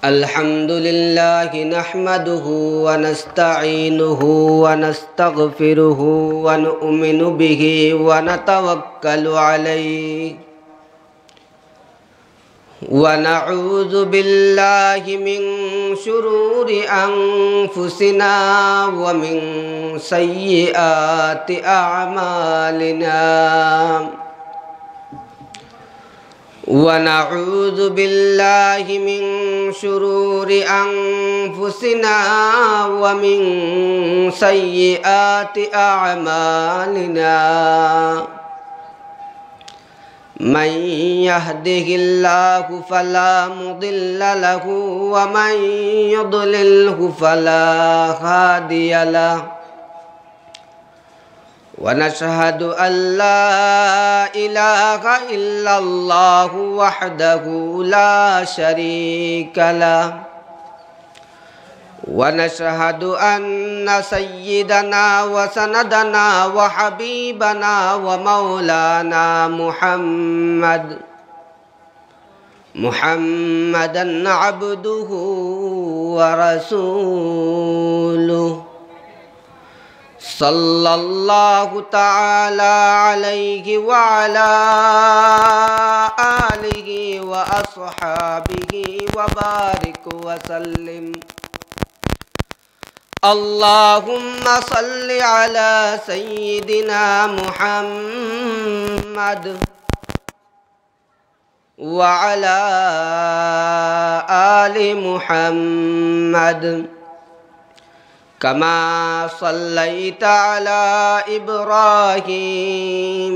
الحمد لله نحمده ونستعينه ونستغفره ونؤمن به ونتوكل عليه ونعوذ بالله من شرور أنفسنا ومن سيئات أعمالنا ونعوذ بالله من شرور أنفسنا ومن سيئات أعمالنا من يهده الله فلا مضل له ومن يضلله فلا هادي له ونشهد أن لا إله إلا الله وحده لا شريك له ونشهد أن سيدنا وسندنا وحبيبنا ومولانا محمدا عبده ورسوله صلى الله تعالى عليه وعلى آله وأصحابه وبارك وسلم اللهم صل على سيدنا محمد وعلى آل محمد كما صليت على إبراهيم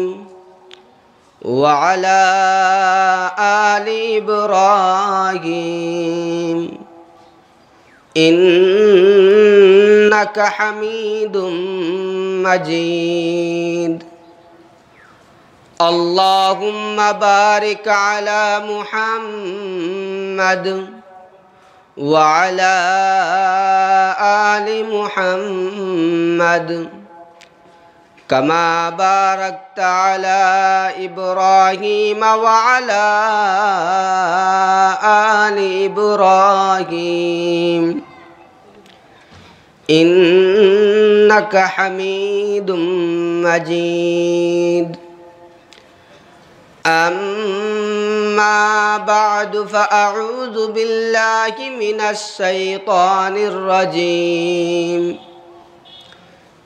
وعلى آل إبراهيم إنك حميد مجيد اللهم بارك على محمد وعلى آل محمد كما باركت على إبراهيم وعلى آل إبراهيم إنك حميد مجيد أما بعد فأعوذ بالله من الشيطان الرجيم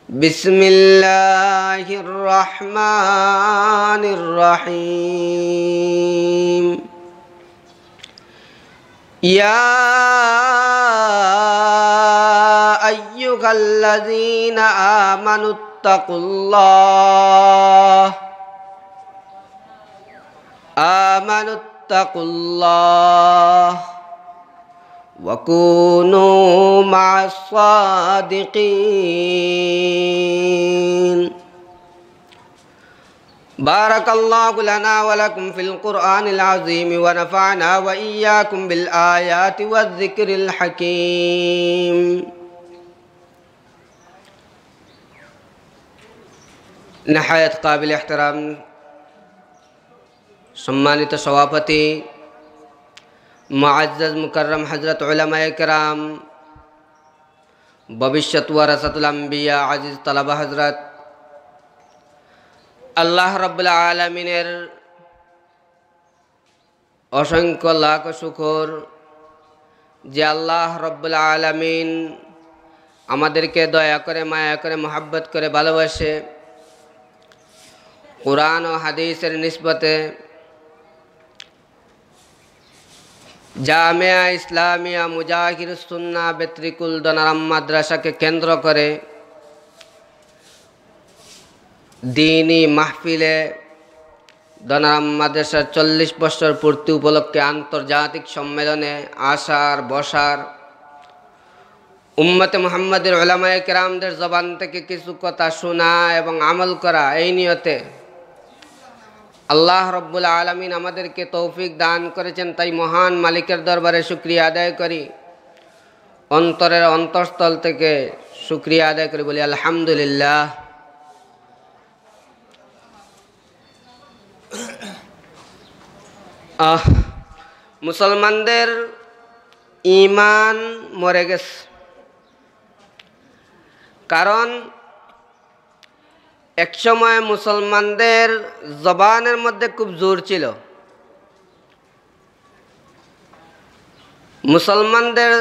بسم الله الرحمن الرحيم يا أيها الذين آمنوا اتقوا الله وكونوا مع الصادقين بارك الله لنا ولكم في القرآن العظيم ونفعنا وإياكم بالآيات والذكر الحكيم نهاية قابل احترام সম্মানিত সভাপতি মুআজ্জাজ মুকাররম হযরত উলামায়ে কেরাম ভবিষ্যৎ ওয়ারাসাতুল আম্বিয়া আজিজ তালাবা হযরত আল্লাহ রাব্বুল আলামিনের অসংখ্য লাখ শুকর যে আল্লাহ রাব্বুল আলামিন আমাদেরকে দয়া করে মায়া করে মহব্বত করে ভালোবাসে কুরআন ও হাদিসের নিসবতে জামিয়া ইসলামিয়া মুজাহিরুস সুন্নাহ বেতরিকুল দনারাম মাদ্রাসাকে কেন্দ্র করে দ্বীনি মাহফিলে দনারাম মাদ্রাসার 40 বছর পূর্তি উপলক্ষে আন্তর্জাতিক সম্মেলনে আসার বসার উম্মতে মুহাম্মাদের উলামায়ে কেরামদের জবান থেকে কিছু কথা শোনা এবং আমল করা এই নিয়তে আল্লাহ রব্বুল আলামিন আমাদেরকে তৌফিক দান করেছেন তাই মহান মালিকের দরবারে শুকরিয়া আদায় করি অন্তরের অন্তঃস্থল থেকে শুকরিয়া আদায় করি বলি আলহামদুলিল্লাহ মুসলমানদের ঈমান মরে গেছে। কারণ একসময় মুসলমানদের জবানের মধ্যে খুব জোর ছিল। মুসলমানদের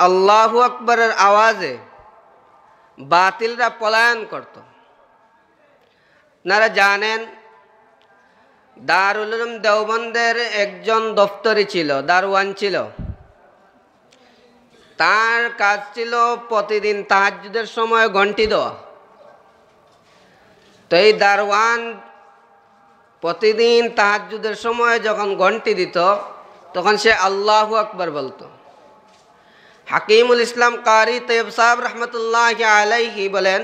আল্লাহু আকবরের আওয়াজে বাতিলরা পলায়ন করত। আপনারা জানেন দারুল উলুম দেওবন্দের একজন দফতরি ছিল, দারওয়ান ছিল। তার কাজ ছিল প্রতিদিন তাহাজ্জুদের সময় ঘন্টি দেওয়া। তো এই দারওয়ান প্রতিদিন তাহাজ্জুদের সময় যখন ঘন্টি দিত তখন সে আল্লাহু আকবার বলতো। হাকিমুল ইসলাম কারি তৈয়ব সাহেব রহমতুল্লাহ আলাইহি বলেন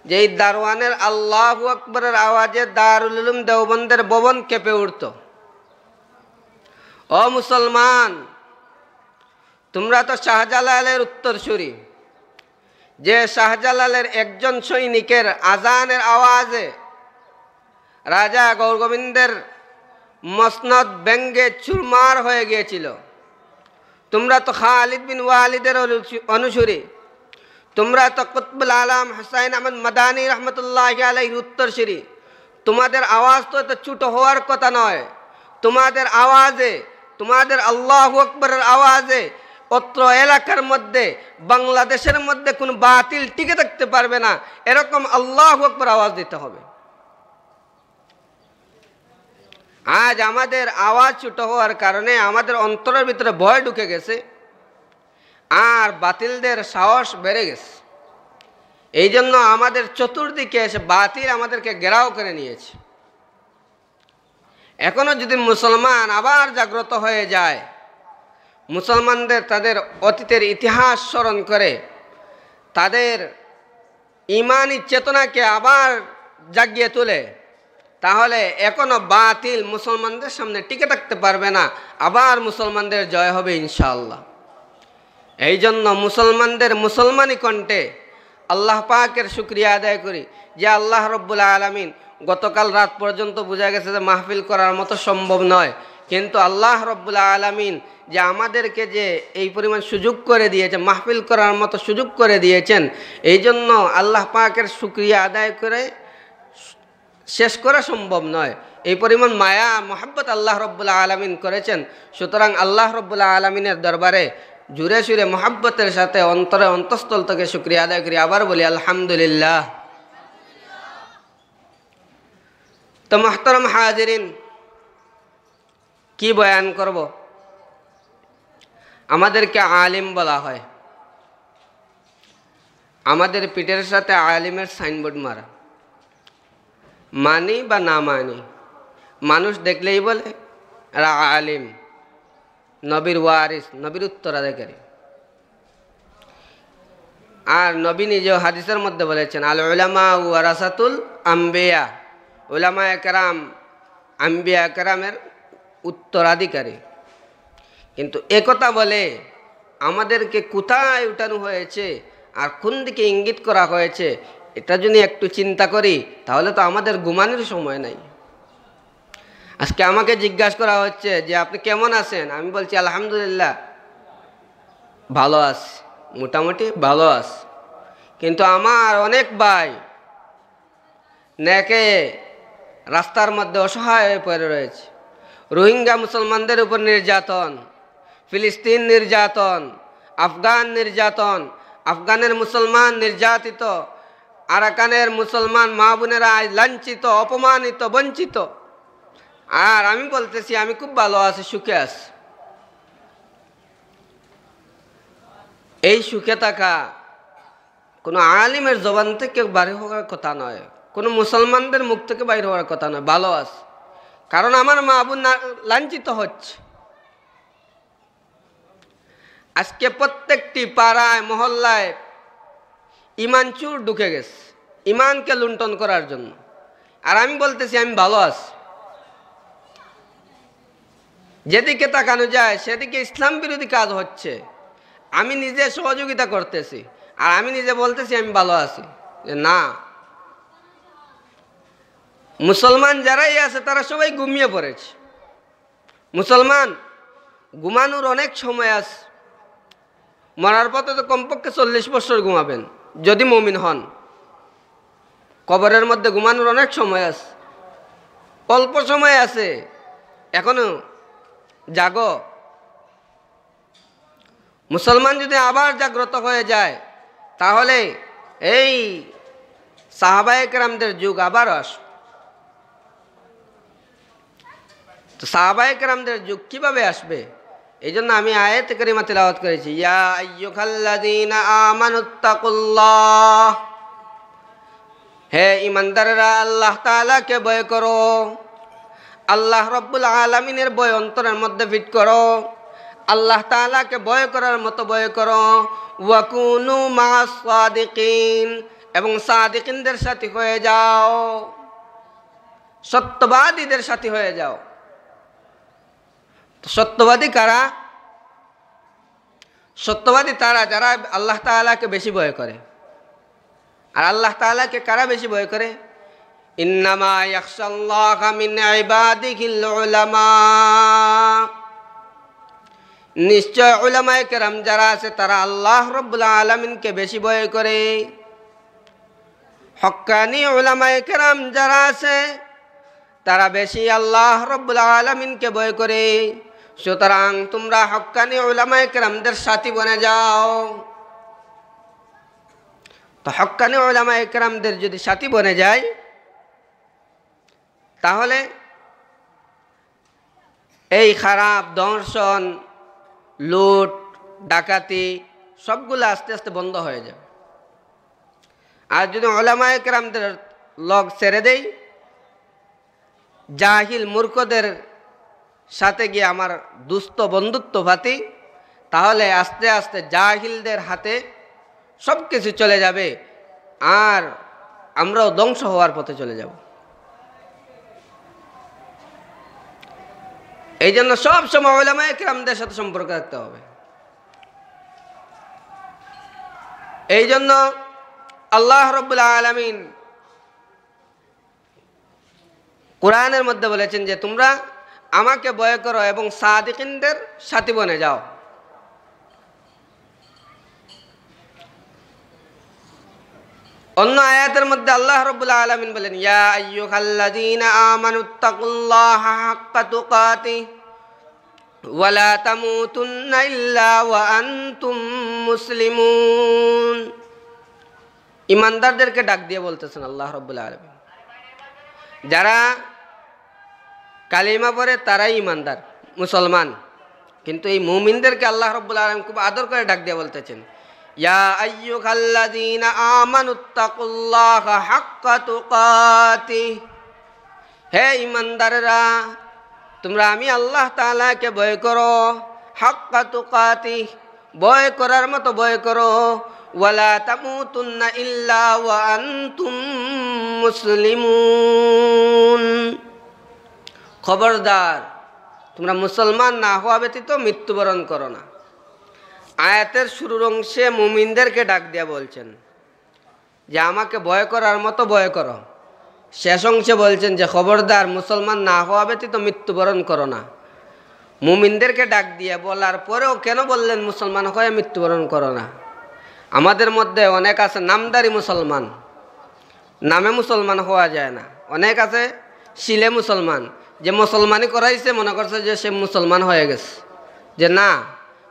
যে এই দারওয়ানের আল্লাহু আকবরের আওয়াজে দারুল উলুম দেওবন্দের ভবন কেঁপে উঠত। ও মুসলমান, তোমরা তো শাহজালালের উত্তরসূরি, যে শাহজালালের একজন সৈনিকের আজানের আওয়াজে রাজা গৌরগোবিন্দের মসনদ ব্যঙ্গে চুরমার হয়ে গিয়েছিল। তোমরা তো খালিদ বিন ওয়ালিদের অনুসারী, তোমরা তো কুতবুল আলম হুসাইন আহমদ মাদানী রহমতুল্লাহ আলাইহির উত্তরসূরি। তোমাদের আওয়াজ তো এত ছোট হওয়ার কথা নয়। তোমাদের আওয়াজে, তোমাদের আল্লাহু আকবরের আওয়াজে অত্র এলাকার মধ্যে, বাংলাদেশের মধ্যে কোনো বাতিল টিকে থাকতে পারবে না। এরকম আল্লাহু আকবর আওয়াজ দিতে হবে। আজ আমাদের আওয়াজ ছোট হওয়ার কারণে আমাদের অন্তরের ভিতরে ভয় ঢুকে গেছে, আর বাতিলদের সাহস বেড়ে গেছে। এই জন্য আমাদের চতুর্দিকে এসে বাতিল আমাদেরকে ঘেরাও করে নিয়েছে। এখনো যদি মুসলমান আবার জাগ্রত হয়ে যায়, মুসলমানদের তাদের অতীতের ইতিহাস স্মরণ করে তাদের ঈমানি চেতনাকে আবার জাগিয়ে তোলে, তাহলে এখনো বাতিল মুসলমানদের সামনে টিকে থাকতে পারবে না। আবার মুসলমানদের জয় হবে ইনশাআল্লাহ। এই জন্য মুসলমানদের মুসলমানি কণ্ঠে আল্লাহ পাকের শুকরিয়া আদায় করি যে আল্লাহ রব্বুল আলামিন, গতকাল রাত পর্যন্ত বোঝা গেছে যে মাহফিল করার মতো সম্ভব নয়, কিন্তু আল্লাহ রব্বুল আলামিন যে আমাদেরকে যে এই পরিমাণ সুযোগ করে দিয়েছে, মাহফিল করার মতো সুযোগ করে দিয়েছেন, এই জন্য আল্লাহ পাকের শুকরিয়া আদায় করে শেষ করা সম্ভব নয়। এই পরিমাণ মায়া মোহাব্বত আল্লাহ রব্বুল আলামিন করেছেন। সুতরাং আল্লাহ রব্বুল আলামিনের দরবারে জুড়ে সুরে মোহাব্বতের সাথে অন্তরে অন্তঃস্থল থেকে শুকরিয়া আদায় করি। আবার বলি আলহামদুলিল্লাহ। তো মুহতারাম হাজিরিন, কি বয়ান করব? আমাদেরকে আলিম বলা হয়, আমাদের পিঠের সাথে আলিমের সাইনবোর্ড মারা, মানি বা না মানি, মানুষ দেখলেই বলে এরা আলিম, নবীর ওয়ারিস, নবীর উত্তরাধিকারী। আর নবী নিজেও হাদিসের মধ্যে বলেছেন আল উলামা ওয়ারাসাতুল আম্বিয়া, উলামায়ে কেরাম আম্বিয়া কেরামের উত্তরাধিকারী। কিন্তু একথা বলে আমাদেরকে কোথায় উঠানো হয়েছে আর কোন দিকে ইঙ্গিত করা হয়েছে, এটা যদি একটু চিন্তা করি তাহলে তো আমাদের ঘুমানোর সময় নাই। আজকে আমাকে জিজ্ঞাসা করা হচ্ছে যে আপনি কেমন আছেন? আমি বলছি আলহামদুলিল্লাহ ভালো আছি, মোটামুটি ভালো আছি। কিন্তু আমার অনেক ভাই নেকে রাস্তার মধ্যে অসহায় হয়ে পড়ে রয়েছে। রোহিঙ্গা মুসলমানদের উপর নির্যাতন, ফিলিস্তিন নির্যাতন, আফগান নির্যাতন, আফগানের মুসলমান নির্যাতিত, আরাকানের মুসলমান মা বোনেরা লাঞ্ছিত, অপমানিত, বঞ্চিত। আর আমি বলতেছি আমি খুব ভালো আছি, সুখে আছি। এই সুখে থাকা কোনো আলিমের জবান থেকে বাইরে হওয়ার কথা নয়, কোনো মুসলমানদের মুখ থেকে বাইরে হওয়ার কথা নয়। ভালো আছি কারণ আমার মা বোন লাঞ্ছিত হচ্ছে। আজকে প্রত্যেকটি পাড়ায় মহল্লায় ইমান চুর ঢুকে গেছে ইমানকে লুণ্ঠন করার জন্য। আর আমি বলতেছি আমি ভালো আছি। যেদিকে তাকানো যায় সেদিকে ইসলাম বিরোধী কাজ হচ্ছে, আমি নিজে সহযোগিতা করতেছি আর আমি নিজে বলতেছি আমি ভালো আছি। না, মুসলমান যারাই আছে তারা সবাই ঘুমিয়ে পড়েছে। মুসলমান ঘুমানোর অনেক সময় আছে, মরার পথে তো কমপক্ষে 40 বছর ঘুমাবেন যদি মুমিন হন। কবরের মধ্যে ঘুমানোর অনেক সময় আছে, অল্প সময় আছে, এখনো জাগো। মুসলমান যদি আবার জাগ্রত হয়ে যায় তাহলে এই সাহাবায়ে কেরামদের যুগ আবার আসবে। তো সাহাবায়ে কেরামদের যুগ কিভাবে আসবে? এই জন্য আমি আয়াত কারিমা তিলাওয়াত করেছি, ইয়া আইয়ুহাল্লাযীনা আমানুত্তাকুল্লাহ, হে ঈমানদাররা আল্লাহ তাআলাকে ভয় করো। আল্লাহ রব্বুল আলামিনের ভয় অন্তরের মধ্যে ফিট করো, আল্লাহ তাআলাকে ভয় করার মতো ভয় করো। ওয়া কুনু মা'আস সাদিকিন, এবং সাদিকিনদের সাথী হয়ে যাও, সত্যবাদীদের সাথী হয়ে যাও। সত্যবাদী কারা? সত্যবাদী তারা যারা আল্লাহ তাআলাকে বেশি ভয় করে। আর আল্লাহ তাআলাকে কারা বেশি ভয় করে? ইন্নামা ইয়াখশাল্লাহা মিন ইবাদিহিল উলামা, নিশ্চয় উলামায়ে কেরাম যারা আছে তারা আল্লাহ রব্বুল আলামিনকে বেশি ভয় করে। হক্কানি উলামায়ে কেরাম যারা আছে তারা বেশি আল্লাহ রব্বুল আলামিনকে ভয় করে। সুতরাং তোমরা হক্কানি উলামায়ে কেরামদের সাথী বনে যাও। তো হক্কানি উলামায়ে কেরামদের যদি সাথী বনে যায় তাহলে এই খারাপ দর্শন, লুট, ডাকাতি সবগুলো আস্তে আস্তে বন্ধ হয়ে যাবে। আর যদি উলামায়ে কেরামদের লগ ছেড়ে দেই, জাহিল মূর্খদের সাথে গিয়ে আমার দুস্থ বন্ধুত্ব পাতি, তাহলে আস্তে আস্তে জাহিলদের হাতে সব কিছু চলে যাবে আর আমরাও ধ্বংস হওয়ার পথে চলে যাব। এই জন্য সব সময় উলামায়ে কেরামদের সাথে সম্পর্ক রাখতে হবে। এই জন্য আল্লাহ রাব্বুল আলামিন কোরআনের মধ্যে বলেছেন যে তোমরা আমাকে ভয় করো এবং সাদিকিনদের সাথী বনে যাও। অন্য আয়াতের মধ্যে আল্লাহ রাব্বুল আলামিন বলেন, ইয়া আইয়ুহাল্লাযীনা আমানুত্তাকুল্লাহা হাক্কা তুকাতিহি ওয়া লা তামুতুন্না ইল্লা ওয়া আনতুম মুসলিমুন। ঈমানদারদেরকে ডাক দিয়ে বলতেছেন আল্লাহ রাব্বুল আলামিন, যারা কালিমা পড়ে তারাই ঈমানদার, মুসলমান। কিন্তু এই মুমিনদেরকে আল্লাহ রাব্বুল আলামিন খুব আদর করে ডাক দিয়ে বলতেছেন, ইয়া আইয়ুহাল্লাযীনা আমানুত্তাকুল্লাহা হাক্কা তুকাতিহি, হে ঈমানদাররা তোমরা আমি আল্লাহ তাআলাকে ভয় করো, হাক্কা তুকাতিহি ভয় করার মতো ভয় করো। ওয়া লা তামুতুন্না ইল্লা ওয়া আনতুম মুসলিমুন, খবরদার তোমরা মুসলমান না হওয়া ব্যতীত মৃত্যুবরণ করো না। আয়াতের শুরুর অংশে মুমিনদেরকে ডাক দিয়া বলছেন যে আমাকে ভয় করার মতো ভয় করো। শেষ অংশে বলছেন যে খবরদার মুসলমান না হওয়া ব্যতীত মৃত্যুবরণ করো না। মুমিনদেরকে ডাক দিয়ে বলার পরেও কেন বললেন মুসলমান হয়ে মৃত্যুবরণ করো না? আমাদের মধ্যে অনেক আছে নামদারি মুসলমান, নামে মুসলমান হওয়া যায় না। অনেক আছে শিলে মুসলমান, যে মুসলমানই করাইছে মনে করছে যে সে মুসলমান হয়ে গেছে। যে না,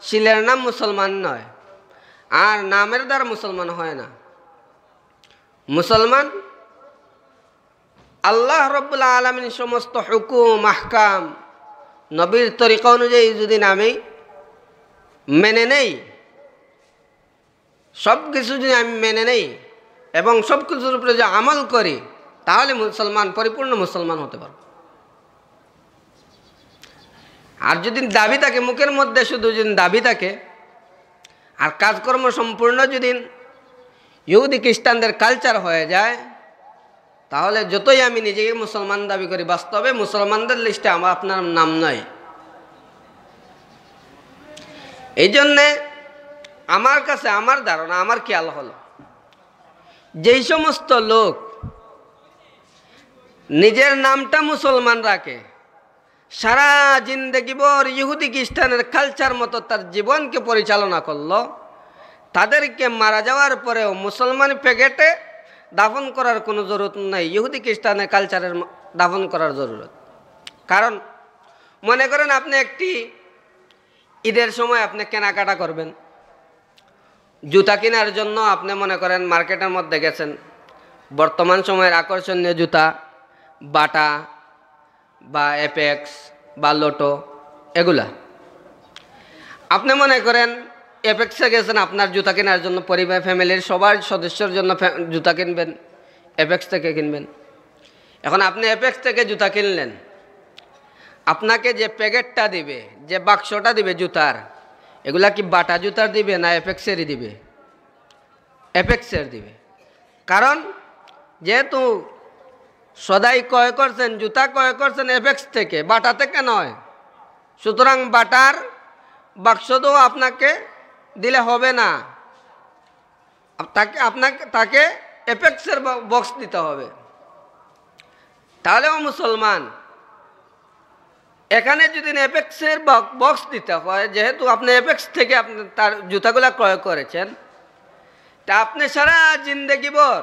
শিলের নাম মুসলমান নয়, আর নামের দ্বারা মুসলমান হয় না। মুসলমান আল্লাহ রাব্বুল আলামিন সমস্ত হুকুম আহকাম নবীর তরিকা অনুযায়ী যদি আমি মেনে নেই, সব কিছু যদি আমি মেনে নেই এবং সব কিছুর উপরে যে আমল করি, তাহলে মুসলমান, পরিপূর্ণ মুসলমান হতে পারব। আর যদি দাবি থাকে, মুখের মধ্যে শুধু যদি দাবি থাকে আর কাজকর্ম সম্পূর্ণ যদি ইহুদি খ্রিস্টানদের কালচার হয়ে যায়, তাহলে যতই আমি নিজেকে মুসলমান দাবি করি, বাস্তবে মুসলমানদের লিস্টে আমার আপনার নাম নয়। এই জন্যে আমার কাছে আমার ধারণা, আমার খেয়াল হলো, যেই সমস্ত লোক নিজের নামটা মুসলমান রাখে সারা জিন্দেগি ভর ইহুদি খ্রিস্টানের কালচার মতো তার জীবনকে পরিচালনা করলো, তাদেরকে মারা যাওয়ার পরেও মুসলমান প্যাকেটে দাফন করার কোনো জরুরত নাই, ইহুদি খ্রিস্টানের কালচারের দাফন করার জরুরত। কারণ মনে করেন আপনি একটি ঈদের সময় আপনি কেনাকাটা করবেন, জুতা কেনার জন্য আপনি মনে করেন মার্কেটের মধ্যে গেছেন, বর্তমান সময়ের আকর্ষণীয় জুতা বাটা বা অ্যাপেক্স বা লোটো এগুলা, আপনি মনে করেন অ্যাপেক্সে গেছেন আপনার জুতা কেনার জন্য, পরিবার ফ্যামিলির সবার সদস্যর জন্য জুতা কিনবেন, অ্যাপেক্স থেকে কিনবেন। এখন আপনি অ্যাপেক্স থেকে জুতা কিনলেন, আপনাকে যে প্যাকেটটা দিবে, যে বাক্সটা দিবে জুতার, এগুলা কি বাটা জুতার দিবে না অ্যাপেক্সেরই দিবে? অ্যাপেক্সের দিবে। কারণ যেহেতু সদাই ক্রয় করছেন, জুতা ক্রয় করছেন অ্যাপেক্স থেকে, বাটা থেকে নয়, সুতরাং বাটার বাক্স তো আপনাকে দিলে হবে না, তাকে অ্যাপেক্সের বক্স দিতে হবে। তাহলেও মুসলমান এখানে যদি অ্যাপেক্সের বক্স দিতে হয়, যেহেতু আপনি অ্যাপেক্স থেকে আপনি তার জুতাগুলা ক্রয় করেছেন, তা আপনি সারা জিন্দেগি ভর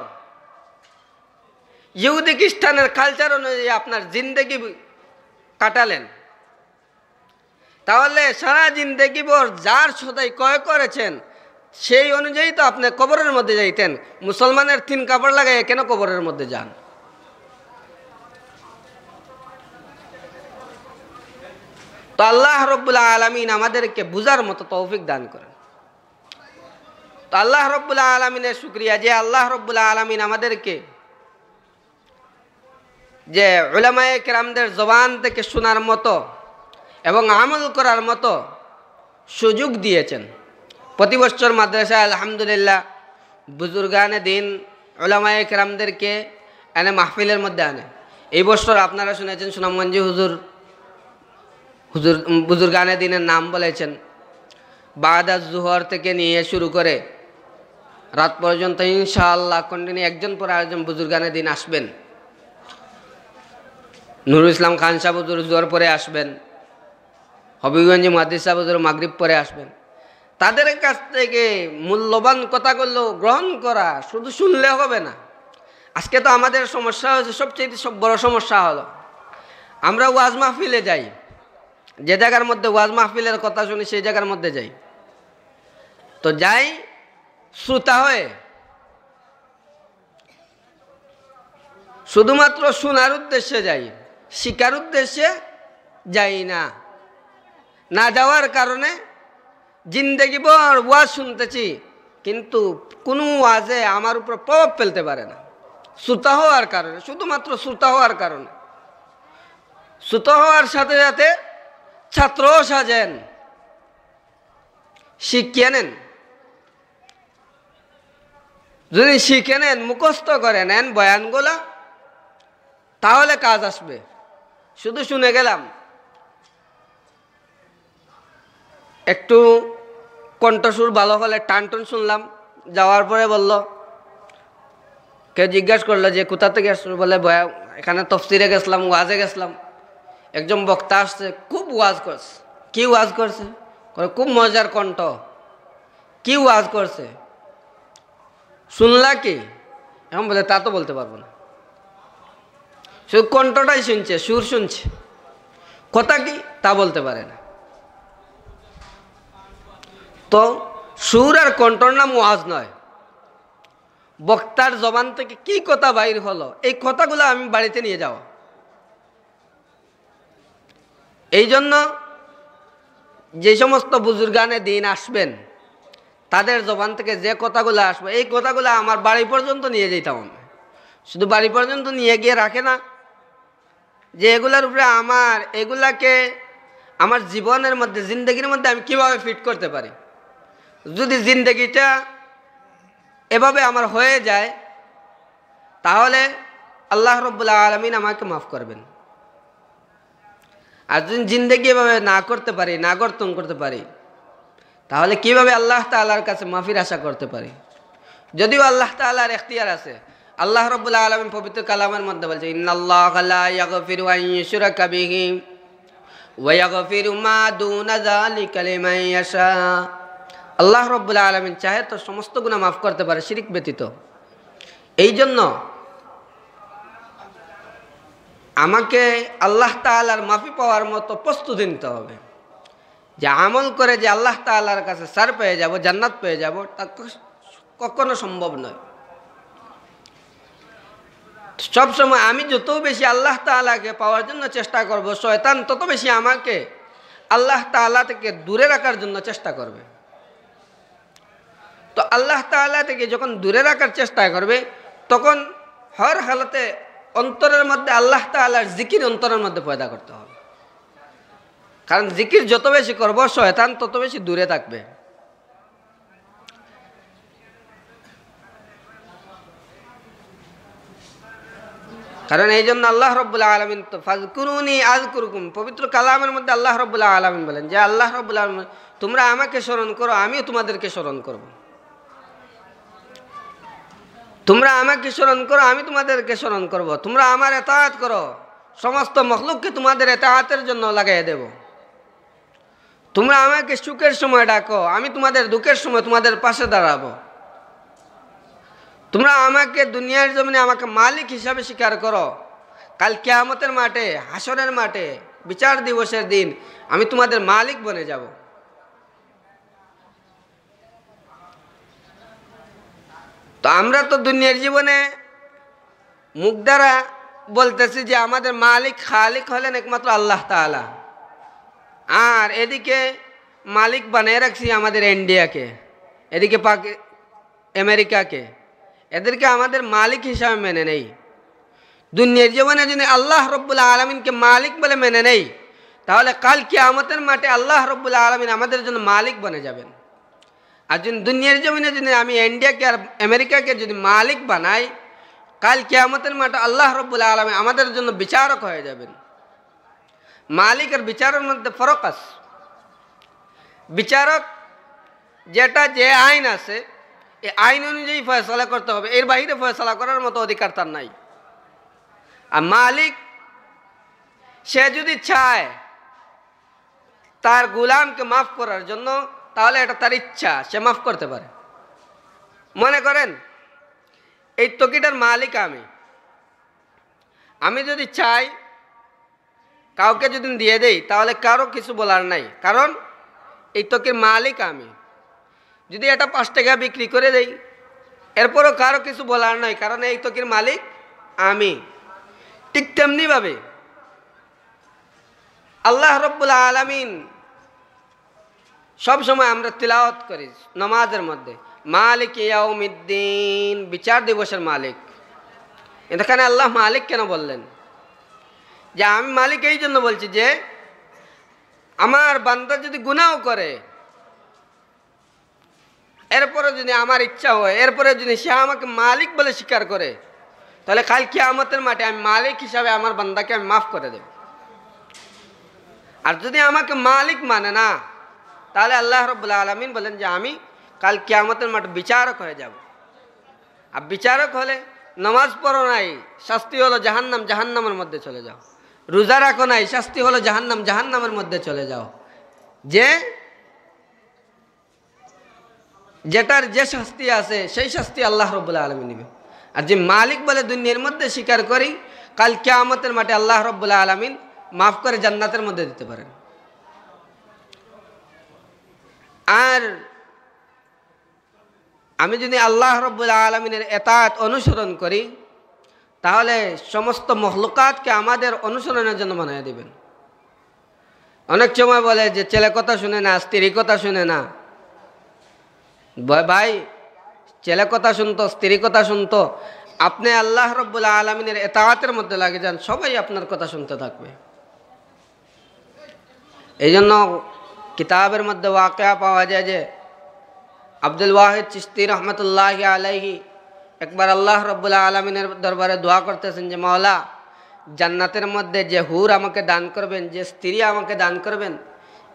ইহুদি খ্রিস্টানের কালচার অনুযায়ী আপনার জিন্দেগি কাটালেন, তাহলে সারা জিন্দেগি ভর যার সদাই ক্রয় করেছেন সেই অনুযায়ী তো আপনি কবরের মধ্যে যাইতেন। মুসলমানের 3 কাপড় লাগাই কেন কবরের মধ্যে যান? তো আল্লাহ রব্বুল আলামিন আমাদেরকে বুঝার মতো তৌফিক দান করেন। তো আল্লাহ রব্বুল আলামিনের শুকরিয়া যে আল্লাহ রব্বুল আলামিন আমাদেরকে যে উলামায়ে কেরামদের জবান থেকে শোনার মতো এবং আমল করার মতো সুযোগ দিয়েছেন। প্রতি বছর মাদ্রাসায় আলহামদুলিল্লাহ বুজুর্গানে দিন উলামায়ে কেরামদেরকে এনে মাহফিলের মধ্যে আনে। এই বছর আপনারা শুনেছেন সুনামগঞ্জি হুজুর বুজুর্গানে দিনের নাম বলেছেন। বাদাজ জুহর থেকে নিয়ে শুরু করে রাত পর্যন্ত ইনশাআল্লাহ কন্টিনিউ একজন পর আরেকজন বুজুর্গানে দিন আসবেন। নুরুল ইসলাম খান সাহেব হুজুর জোহর পরে আসবেন, হবিগঞ্জি মুহাদ্দিস সাহেব হুজুর মাগরিব পরে আসবেন। তাদের কাছ থেকে মূল্যবান কথাগুলো গ্রহণ করা, শুধু শুনলে হবে না। আজকে তো আমাদের সমস্যা হয়েছে, সবচেয়ে বড় সমস্যা হলো আমরা ওয়াজ মাহফিলে যাই, যে জায়গার মধ্যে ওয়াজ মাহফিলের কথা শুনি সেই জায়গার মধ্যে যাই, তো যাই শ্রোতা হয়ে, শুধুমাত্র শোনার উদ্দেশ্যে যাই, শিকার উদ্দেশ্যে যাই না। না যাওয়ার কারণে জিন্দেগি ভর ওয়াজ শুনতেছি, কিন্তু কোনো ওয়াজে আমার উপর প্রভাব ফেলতে পারে না। শ্রোতা হওয়ার কারণে, শুধুমাত্র শ্রোতা হওয়ার কারণে, শ্রোতা হওয়ার সাথে সাথে ছাত্রও সাজেন, শিখিয়ে নেন। যদি শিখে নেন, মুখস্থ করে নেন বয়ানগুলা, তাহলে কাজ আসবে। শুধু শুনে গেলাম, একটু কণ্ঠসুর ভালো হলে টানটন শুনলাম, যাওয়ার পরে বলল, কেউ জিজ্ঞাসা করলো যে কোথা থেকে আসলো, বলে এখানে তফসিরে গেছিলাম, ওয়াজে গেছিলাম। একজন বক্তা আসছে, খুব ওয়াজ করছে। কি ওয়াজ করছে? খুব মজার কণ্ঠ। কি ওয়াজ করছে? শুনলা কি? এখন বলে তা তো বলতে পারবো না, শুধু কণ্ঠটাই শুনছে, সুর শুনছে, কথা কি তা বলতে পারে না। তো সুর আর কণ্ঠর নাম ওয়াজ নয়। বক্তার জবান থেকে কি কথা বাইর হলো, এই কথাগুলো আমি বাড়িতে নিয়ে যাওয়া। এই জন্য যে সমস্ত বুজুর্গানে দিন আসবেন, তাদের জবান থেকে যে কথাগুলো আসবে, এই কথাগুলো আমার বাড়ি পর্যন্ত নিয়ে যেতে হবে। শুধু বাড়ি পর্যন্ত নিয়ে গিয়ে রাখে না, যে এগুলার উপরে এগুলাকে আমার জীবনের মধ্যে, জিন্দগির মধ্যে আমি কিভাবে ফিট করতে পারি। যদি জিন্দগিটা এভাবে আমার হয়ে যায়, তাহলে আল্লাহ রব্বুল আলামিন আমাকে মাফ করবেন। আর যদি জিন্দগি এভাবে না করতে পারি, না গঠন করতে পারি, তাহলে কিভাবে আল্লাহ তাআলার কাছে মাফির আশা করতে পারি? যদিও আল্লাহ তাআলার এখতিয়ার আছে। আল্লাহ রাব্বুল আলামিন পবিত্র কালামের মধ্যে বলছে, ইন্নাল্লাহা লা ইয়াগফিরু আন ইউশরাকা বিহি ওয়াগফিরু মা দুনা যালিকা লিমান ইয়াশা। আল্লাহ রাব্বুল আলামিন চাহে তো সমস্ত গুনাহ মাফ করতে পারে, শিরক ব্যতীত। এই জন্য আমাকে আল্লাহ তাআলার মাফি পাওয়ার মতো প্রস্তুতি নিতে হবে, যে আমল করে যে আল্লাহ তাআলার কাছে সার পেয়ে যাব, জান্নাত পেয়ে যাব, তা কখনো সম্ভব নয়। সবসময় আমি যত বেশি আল্লাহ তাআলাকে পাওয়ার জন্য চেষ্টা করব, শয়তান তত বেশি আমাকে আল্লাহ তাআলা থেকে দূরে রাখার জন্য চেষ্টা করবে। তো আল্লাহ তাআলা থেকে যখন দূরে রাখার চেষ্টা করবে, তখন হর হালতে অন্তরের মধ্যে আল্লাহ তাআলার জিকির অন্তরের মধ্যে পয়দা করতে হবে। কারণ জিকির যত বেশি করব, শয়তান তত বেশি দূরে থাকবে। কারণ এই জন্য আল্লাহ রাব্বুল আলামিন তো ফাযকুরুনি আযকুরুকুম, পবিত্র কালামের মধ্যে আল্লাহ রাব্বুল আলামিন বলেন যে আল্লাহ রাব্বুল আলামিন, তোমরা আমাকে স্মরণ করো, আমিও তোমাদেরকে স্মরণ করব। তোমরা আমাকে স্মরণ করো, আমি তোমাদেরকে স্মরণ করব। তোমরা আমার ইতাআত করো, সমস্ত মখলুককে তোমাদের ইতাআতের জন্য লাগাই দেব। তোমরা আমাকে সুখের সময় ডাকো, আমি তোমাদের দুঃখের সময় তোমাদের পাশে দাঁড়াবো। তোমরা আমাকে দুনিয়ার জমিনে আমাকে মালিক হিসাবে স্বীকার করো, কাল কিয়ামতের মাঠে, হাসরের মাঠে, বিচার দিবসের দিন আমি তোমাদের মালিক বনে যাব। তো আমরা তো দুনিয়ার জীবনে মুখ দ্বারা বলতেছি যে আমাদের মালিক খালিক হলেন একমাত্র আল্লাহ তাআলা, আর এদিকে মালিক বানিয়ে রাখছি আমাদের ইন্ডিয়াকে, এদিকে আমেরিকাকে, এদেরকে আমাদের মালিক হিসাবে মেনে নেই। দুনিয়ার জীবনে যদি আল্লাহ রাব্বুল আলামিনকে মালিক বলে মেনে নেই, তাহলে কাল কিয়ামতের মাঠে আল্লাহ রাব্বুল আলামিন আমাদের জন্য মালিক বনে যাবেন। আর যদি দুনিয়ার জমিনে যদি আমি ইন্ডিয়াকে আর আমেরিকাকে যদি মালিক বানাই, কাল কিয়ামতের মাঠে আল্লাহ রাব্বুল আলামিন আমাদের জন্য বিচারক হয়ে যাবেন। মালিক আর বিচারের মধ্যে ফরক আছে। বিচারক যেটা যে আইন আছে, এই আইন অনুযায়ী ফয়সালা করতে হবে, এর বাইরে ফয়সালা করার মতো অধিকার তার নাই। আর মালিক সে যদি চায় তার গোলামকে মাফ করার জন্য, তাহলে এটা তার ইচ্ছা, সে মাফ করতে পারে। মনে করেন এই তকিটার মালিক আমি যদি চাই কাউকে যদি দিয়ে দেই, তাহলে কারো কিছু বলার নাই, কারণ এই তকির মালিক আমি। যদি এটা 5 টাকা বিক্রি করে দেই, এরপরও কারো কিছু বলার নাই, কারণ এই তকির মালিক আমি। ঠিক তেমনিভাবে আল্লাহ রাব্বুল আলামিন সব সময় আমরা তিলাওয়াত করি নামাজের মধ্যে, মালিক ইয়াউমিদ্দিন, বিচার দিবসের মালিক। এখানে আল্লাহ মালিক কেন বললেন? যে আমি মালিক এই জন্য বলছি যে আমার বান্দা যদি গুনাহ করে, এরপরে যদি আমার ইচ্ছা হয়, এরপরে যদি সে আমাকে মালিক বলে স্বীকার করে, তাহলে কাল কিয়ামতের মাঠে আমি মালিক হিসাবে আমার বান্দাকে আমি মাফ করে দেব। আর যদি আমাকে মালিক মানে না, তাহলে আল্লাহ রাব্বুল আলামিন বলেন যে আমি কাল কিয়ামতের মাঠে বিচারক হয়ে যাব। আর বিচারক হলে নামাজ পড়ো নাই, শাস্তি হলো জাহান্নাম, জাহান্নামের মধ্যে চলে যাও। রোজা রাখো নাই, শাস্তি হলো জাহান্নাম, জাহান্নামের মধ্যে চলে যাও। যেটার যে শাস্তি আছে সেই শাস্তি আল্লাহ রাব্বুল আলামিন নেবে। আর যে মালিক বলে দুনিয়ার মধ্যে স্বীকার করি, কাল কিয়ামতের মাঠে আল্লাহ রাব্বুল আলামিন মাফ করে জান্নাতের মধ্যে দিতে পারেন। আর আমি যদি আল্লাহ রাব্বুল আলামিনের ইতাআত অনুসরণ করি, তাহলে সমস্ত মখলুকাতকে আমাদের অনুসরণের জন্য বানিয়ে দিবেন। অনেক সময় বলে যে ছেলে কথা শুনে না, স্ত্রী কথা শুনে না। ভাই, ছেলে কথা শুনতো, স্ত্রী কথা শুনতো, আপনি আল্লাহ রাব্বুল আলামিনের ইতাআতের মধ্যে লাগে যান, সবাই আপনার কথা শুনতে থাকবে। এই জন্য কিতাবের মধ্যে ওয়াকিয়া পাওয়া যায় যে আব্দুল ওয়াহিদ চিশতি রহমতুল্লাহি আলাইহি একবার আল্লাহ রাব্বুল আলামিনের দরবারে দোয়া করতেছেন যে মাওলা, জান্নাতের মধ্যে যে হুর আমাকে দান করবেন, যে স্ত্রী আমাকে দান করবেন,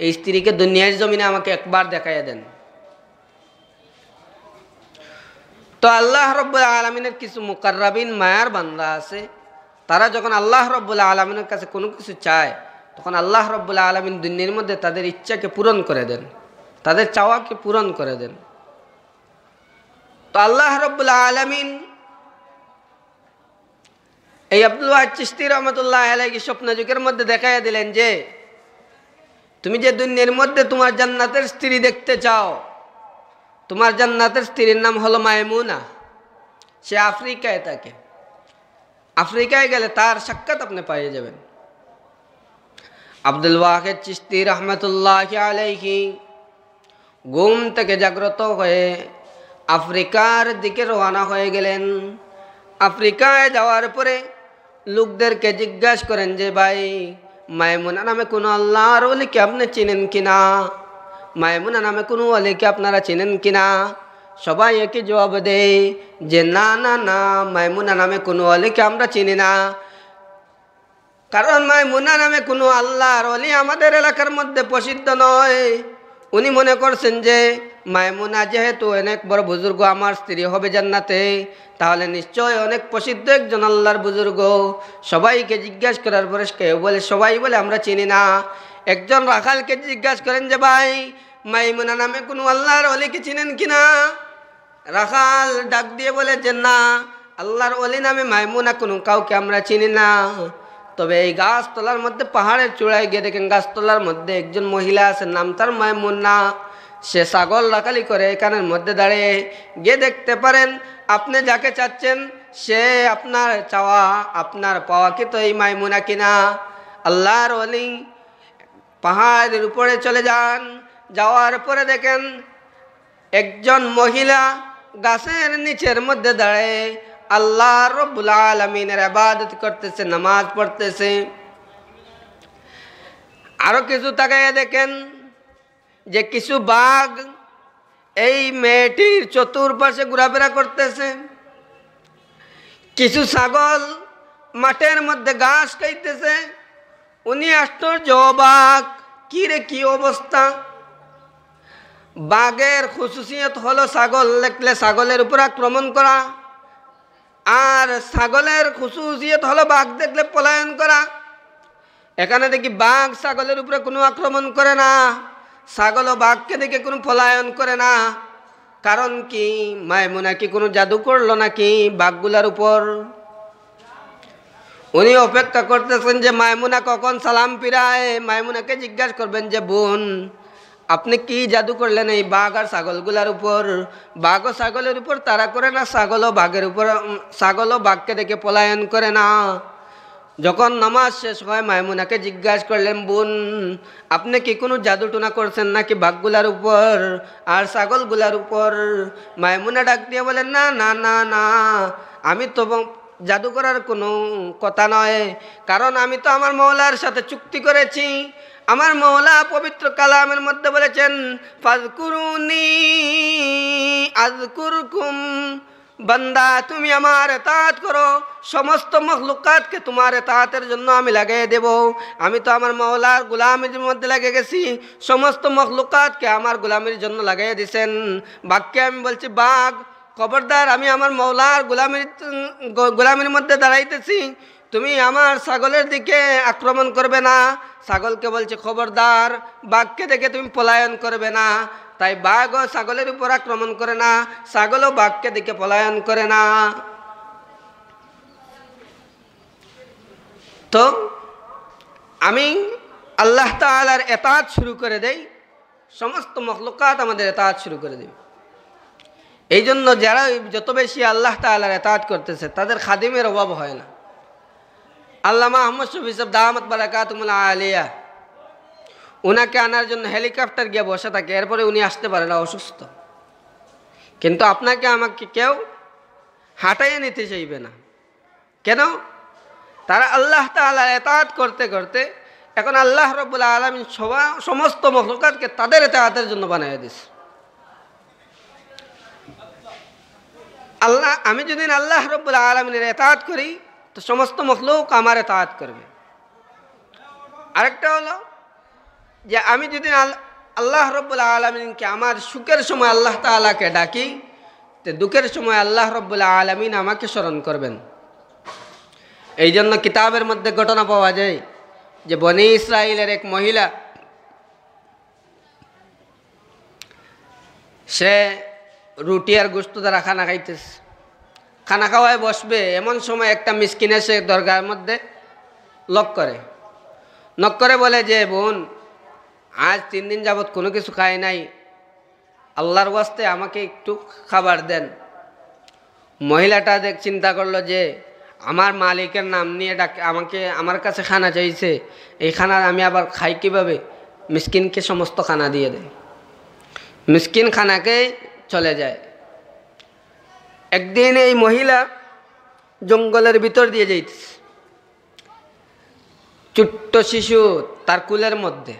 এই স্ত্রীকে দুনিয়ার জমিনে আমাকে একবার দেখাইয়া দেন। তো আল্লাহ রাব্বুল আলামিনের কিছু মুকাররাবিন মায়ার বান্দা আছে, তারা যখন আল্লাহ রাব্বুল আলামিনের কাছে কোনো কিছু চায়, তখন আল্লাহ রব্বুল আলামিন দুনিয়ার মধ্যে তাদের ইচ্ছাকে পূরণ করে দেন, তাদের চাওয়াকে পূরণ করে দেন। তো আল্লাহ রব্বুল আলামিন এই আব্দুল ওয়াহিদ চিশতি রহমতুল্লাহ আলাইহি স্বপ্ন যুগের মধ্যে দেখাইয়া দিলেন যে তুমি যে দুনিয়ার মধ্যে তোমার জান্নাতের স্ত্রী দেখতে চাও, তোমার জান্নাতের স্ত্রীর নাম হলো মায়মুনা। সে আফ্রিকায় থাকে, আফ্রিকায় গেলে তার সাক্ষাৎ আপনি পেয়ে যাবেন। আব্দুল ওয়াহিদ চিশতি রহমতুল্লাহ আলাইহি ঘুম থেকে জাগ্রত হয়ে আফ্রিকার দিকে রওনা হয়ে গেলেন। আফ্রিকায় যাওয়ার পরে লোকদেরকে জিজ্ঞাসা করেন যে ভাই মায়মুনা নামে কোনো আল্লাহর ওলিকে আপনি চিনেন কিনা, মায়মুনা নামে কোনো ওলিকে আপনারা চিনেন কিনা? সবাই একই জবাব দেয় যে না না না, মায়মুনা নামে কোনো ওলিকে আমরা চিনি না। কারণ মায়মুনা নামে কোনো আল্লাহর ওলি আমাদের এলাকার মধ্যে প্রসিদ্ধ নয়। উনি মনে করছেন যে মায়মুনা যেহেতু অনেক বড় বুজুর্গ, আমার স্ত্রী হবে জান্নাতে, তাহলে নিশ্চয় অনেক প্রসিদ্ধ একজন আল্লাহর বুজুর্গ। সবাইকে জিজ্ঞাসা করার পরে কেউ বলে, সবাই বলে আমরা চিনি না। একজন রাখালকে জিজ্ঞাসা করেন যে ভাই মায়মুনা নামে কোনো আল্লাহর ওলিকে চিনেন কিনা? রাখাল ডাক দিয়ে বলে যে না, আল্লাহর ওলি নামে মায়মুনা কোনো কাউকে আমরা চিনি না। তবে এই গাছতলার মধ্যে পাহাড়ের চূড়ায় গিয়ে দেখেন গাছতলার মধ্যে একজন মহিলা আছে, নাম তার মায়মুনা। সে ছাগল রাখালি করে এখানের মধ্যে দাঁড়িয়ে। গিয়ে দেখতে পারেন আপনি যাকে চাচ্ছেন সে আপনার চাওয়া আপনার পাওয়া কি তো এই মায়মুনা কিনা? আল্লাহর ওলি পাহাড়ের উপরে চলে যান। যাওয়ার পরে দেখেন একজন মহিলা গাছের নিচের মধ্যে দাঁড়িয়ে আল্লাহ রব্বুল আলামিনের ইবাদত করতেছে, নামাজ পড়তেছে। আরো কিছু তাকাইয়া দেখেন যে কিছু বাঘ এই মেয়েটির চতুর্পাশে ঘোরাফেরা করতেছে। কিছু ছাগল মাঠের মধ্যে ঘাস খাইতেছে। উনি আশ্চর্য, বাঘ কি রে, কি অবস্থা? বাঘের খুশুসিয়ত হলো ছাগল দেখলে ছাগলের উপর আক্রমণ করা, আর ছাগলের খুশুসিয়ত হলো বাঘ দেখলে পলায়ন করা। এখানে দেখি বাঘ ছাগলের উপরে কোনো আক্রমণ করে না, ছাগল ও বাঘকে দেখে কোনো পলায়ন করে না। কারণ কি? মায়মুনা কি কোনো জাদু করলো নাকি বাঘগুলার উপর? উনি অপেক্ষা করতেছেন যে মায়মুনা কখন সালাম ফিরায়। মায়মুনাকে জিজ্ঞাসা করবেন যে বোন আপনি কি জাদু করলেন এই বাঘ আর ছাগলগুলার উপর? বাঘ ও ছাগলের উপর তারা করে না, ছাগল ও বাঘের উপর, ছাগল ও বাঘকে দেখে পলায়ন করে না। যখন নামাজ শেষ হয় মায়মুনাকে জিজ্ঞাসা করলেন বোন আপনি কি কোনো জাদু টোনা করছেন নাকি বাঘগুলার উপর আর ছাগলগুলার উপর? মায়মুনা ডাক দিয়ে বলেন না না না না, আমি তো জাদু করার কোনো কথা নয়। কারণ আমি তো আমার মওলার সাথে চুক্তি করেছি। আমার মওলা পবিত্র কালামের মধ্যে বলেছেন ফাযকুরুনি আযকুরকুম, বান্দা তুমি আমার ইতাআত করো, সমস্ত মখলুকাতকে তোমার ইতাআতের জন্য আমি লাগিয়ে দেব। আমি তো আমার মওলার গোলামির মধ্যে লেগে গেছি, সমস্ত মখলুকাতকে আমার গোলামির জন্য লাগিয়ে দিয়েছেন। বাক্যে আমি বলছি বাঘ খবরদার, আমি আমার মওলার গোলামির মধ্যে দাঁড়াইতেছি, তুমি আমার ছাগলের দিকে আক্রমণ করবে না। ছাগলকে বলছে খবরদার, বাঘকে দেখে তুমি পলায়ন করবে না। তাই বাঘও ছাগলের উপর আক্রমণ করে না, ছাগলও বাঘকে দেখে পলায়ন করে না। তো আমি আল্লাহ তাআলার ইতাআত শুরু করে দেই, সমস্ত মখলুকাত আমাদের ইতাআত শুরু করে দেবে। এই জন্য যারা যত বেশি আল্লাহ তাআলার ইতাআত করতেছে তাদের খাদিমের অভাব হয় না। আল্লামা আহমদ শফি সাহেব দামাত বারাকাতুহুল আলিয়া, ওনাকে আনার জন্য হেলিকপ্টার গিয়ে বসে থাকে, এরপরে উনি আসতে পারে না, অসুস্থ। কিন্তু আপনাকে আমাকে কেউ হাঁটাইয়ে নিতে চাইবে না। কেন? তারা আল্লাহ তাআলার ইতাআত করতে করতে এখন আল্লাহ রাব্বুল আলামিন সমস্ত মখলুকাতকে তাদের ইতাআতের জন্য বানিয়ে দিয়েছে। আমি যদি আল্লাহ রাব্বুল আলামিনের ইতাআত করি তো সমস্ত মখলুক আমার ইতাআত করবে। আরেকটা হলো যে আমি যদি আল্লাহ রাব্বুল আলামিনকে আমার সুখের সময় আল্লাহ তাআলাকে ডাকি, তো দুঃখের সময় আল্লাহ রাব্বুল আলামিন আমাকে স্মরণ করবেন। এই জন্য কিতাবের মধ্যে ঘটনা পাওয়া যায়, যে বনি ইসরাইলের এক মহিলা, সে রুটি আর গোশত দ্বারা খানা খাইতেছে। খানা খাওয়ায় বসবে, এমন সময় একটা মিসকিন এসে দরগার মধ্যে নক করে বলে যে বোন, আজ 3 দিন যাবৎ কোনো কিছু খাই নাই, আল্লাহর ওয়াস্তে আমাকে একটু খাবার দেন। মহিলাটা চিন্তা করলো যে আমার মালিকের নাম নিয়ে আমার কাছে খানা চাইছে, এই খানা আমি আবার খাই কীভাবে? মিসকিনকে সমস্ত খানা দিয়ে দেয়। মিসকিন খানাকে চলে যায়। একদিন এই মহিলা জঙ্গলের ভিতর দিয়ে যাইতেছে, ছোট্ট শিশু তার কুলের মধ্যে।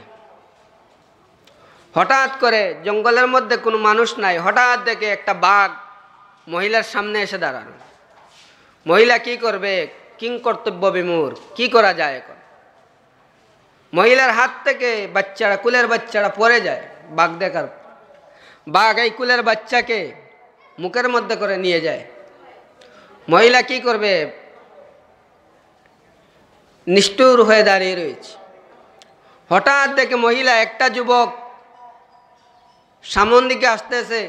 হঠাৎ করে জঙ্গলের মধ্যে কোনো মানুষ নাই, হঠাৎ দেখে একটা বাঘ মহিলার সামনে এসে দাঁড়ানো। মহিলা কি করবে? কিং কর্তব্য বিমূর, কি করা যায় এখন? মহিলার হাত থেকে কুলের বাচ্চারা পড়ে যায়। বাঘ এই কুলের বাচ্চাকে মুখের মধ্যে করে নিয়ে যায়। মহিলা কি করবে? নিষ্ঠুর হয়ে দাঁড়িয়ে রয়েছে। হঠাৎ দেখে মহিলা একটা যুবক সামন দিকে আসতেছে,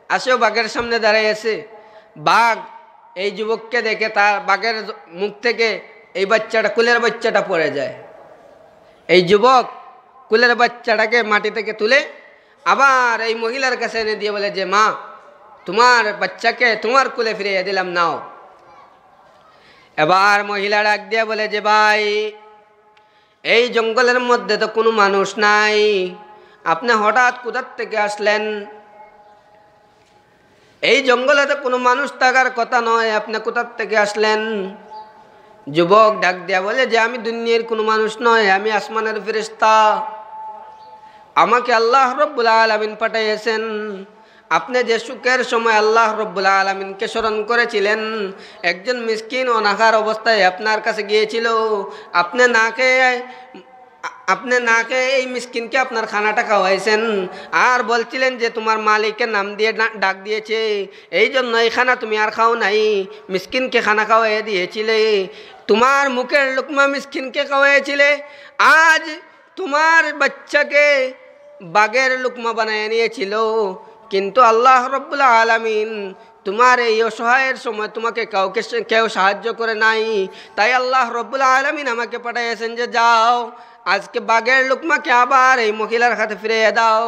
আসেও বাঘের সামনে দাঁড়িয়েছে। বাঘ এই যুবককে দেখে তার বাঘের মুখ থেকে এই কুলের বাচ্চাটা পড়ে যায়। এই যুবক কুলের বাচ্চাটাকে মাটি থেকে তুলে আবার এই মহিলার কাছে এনে দিয়ে বলে যে মা, তোমার বাচ্চাকে তোমার কুলে ফিরিয়ে দিলাম, নাও। এবার মহিলা ডাক দিয়ে বলে যে ভাই, এই জঙ্গলের মধ্যে তো কোনো মানুষ নাই, আপনি হঠাৎ কোথার থেকে আসলেন? এই জঙ্গলে তো কোনো মানুষ থাকার কথা নয়, আপনি কোথার থেকে আসলেন? যুবক ডাক দিয়া বলে যে আমি দুনিয়ার কোনো মানুষ নয়, আমি আসমানের ফেরেশতা। আমাকে আল্লাহ রব্বুল আলামিন পাঠিয়েছেন। আপনি যে সুখের সময় আল্লাহ রব্বুল আলামিনকে স্মরণ করেছিলেন, একজন মিসকিন অনাহার অবস্থায় আপনার কাছে গিয়েছিল, আপনি না খেয়ে এই মিসকিনকে আপনার খানাটা খাওয়াইছেন, আর বলছিলেন যে তোমার মালিকের নাম দিয়ে ডাক দিয়েছে, এই জন্য এই খানা তুমি আর খাও নাই, মিসকিনকে খানা খাওয়াই দিয়েছিলে। তোমার মুখের লুকমা মিসকিনকে খাওয়াইছিলে, আজ তোমার বাচ্চাকে বাঘের লুকমা বানিয়ে নিয়েছিল। কিন্তু আল্লাহ রব্বুল আলামিন তোমার এই অসহায়ের সময় তোমাকে কেউ সাহায্য করে নাই, তাই আল্লাহ রব্বুল আলামিন আমাকে পাঠিয়েছেন যে যাও, আজকে বাঘের লুকমাকে আবার এই মহিলার হাতে ফিরিয়ে দাও।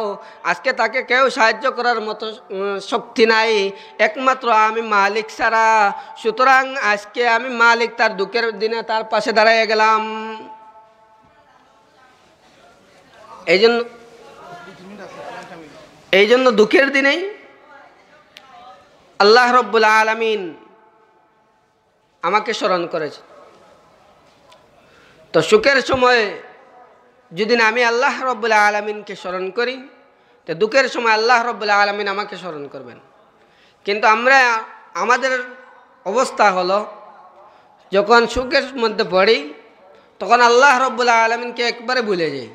আজকে তাকে কেউ সাহায্য করার মতো শক্তি নাই, একমাত্র আমি মালিক ছাড়া। সুতরাং আজকে আমি মালিক, তার দুঃখের দিনে তার পাশে দাঁড়িয়ে গেলাম। এই জন্য দুঃখের দিনেই আল্লাহ রব্বুল আলামিন আমাকে স্মরণ করেছে। তো সুখের সময় যদি আমি আল্লাহ রব্বুল আলামিনকে স্মরণ করি, তো দুঃখের সময় আল্লাহ রব্বুল আলামিন আমাকে স্মরণ করবেন। কিন্তু আমাদের অবস্থা হলো, যখন সুখের মধ্যে পড়ি তখন আল্লাহ রব্বুল আলামিনকে একবারে ভুলে যাই,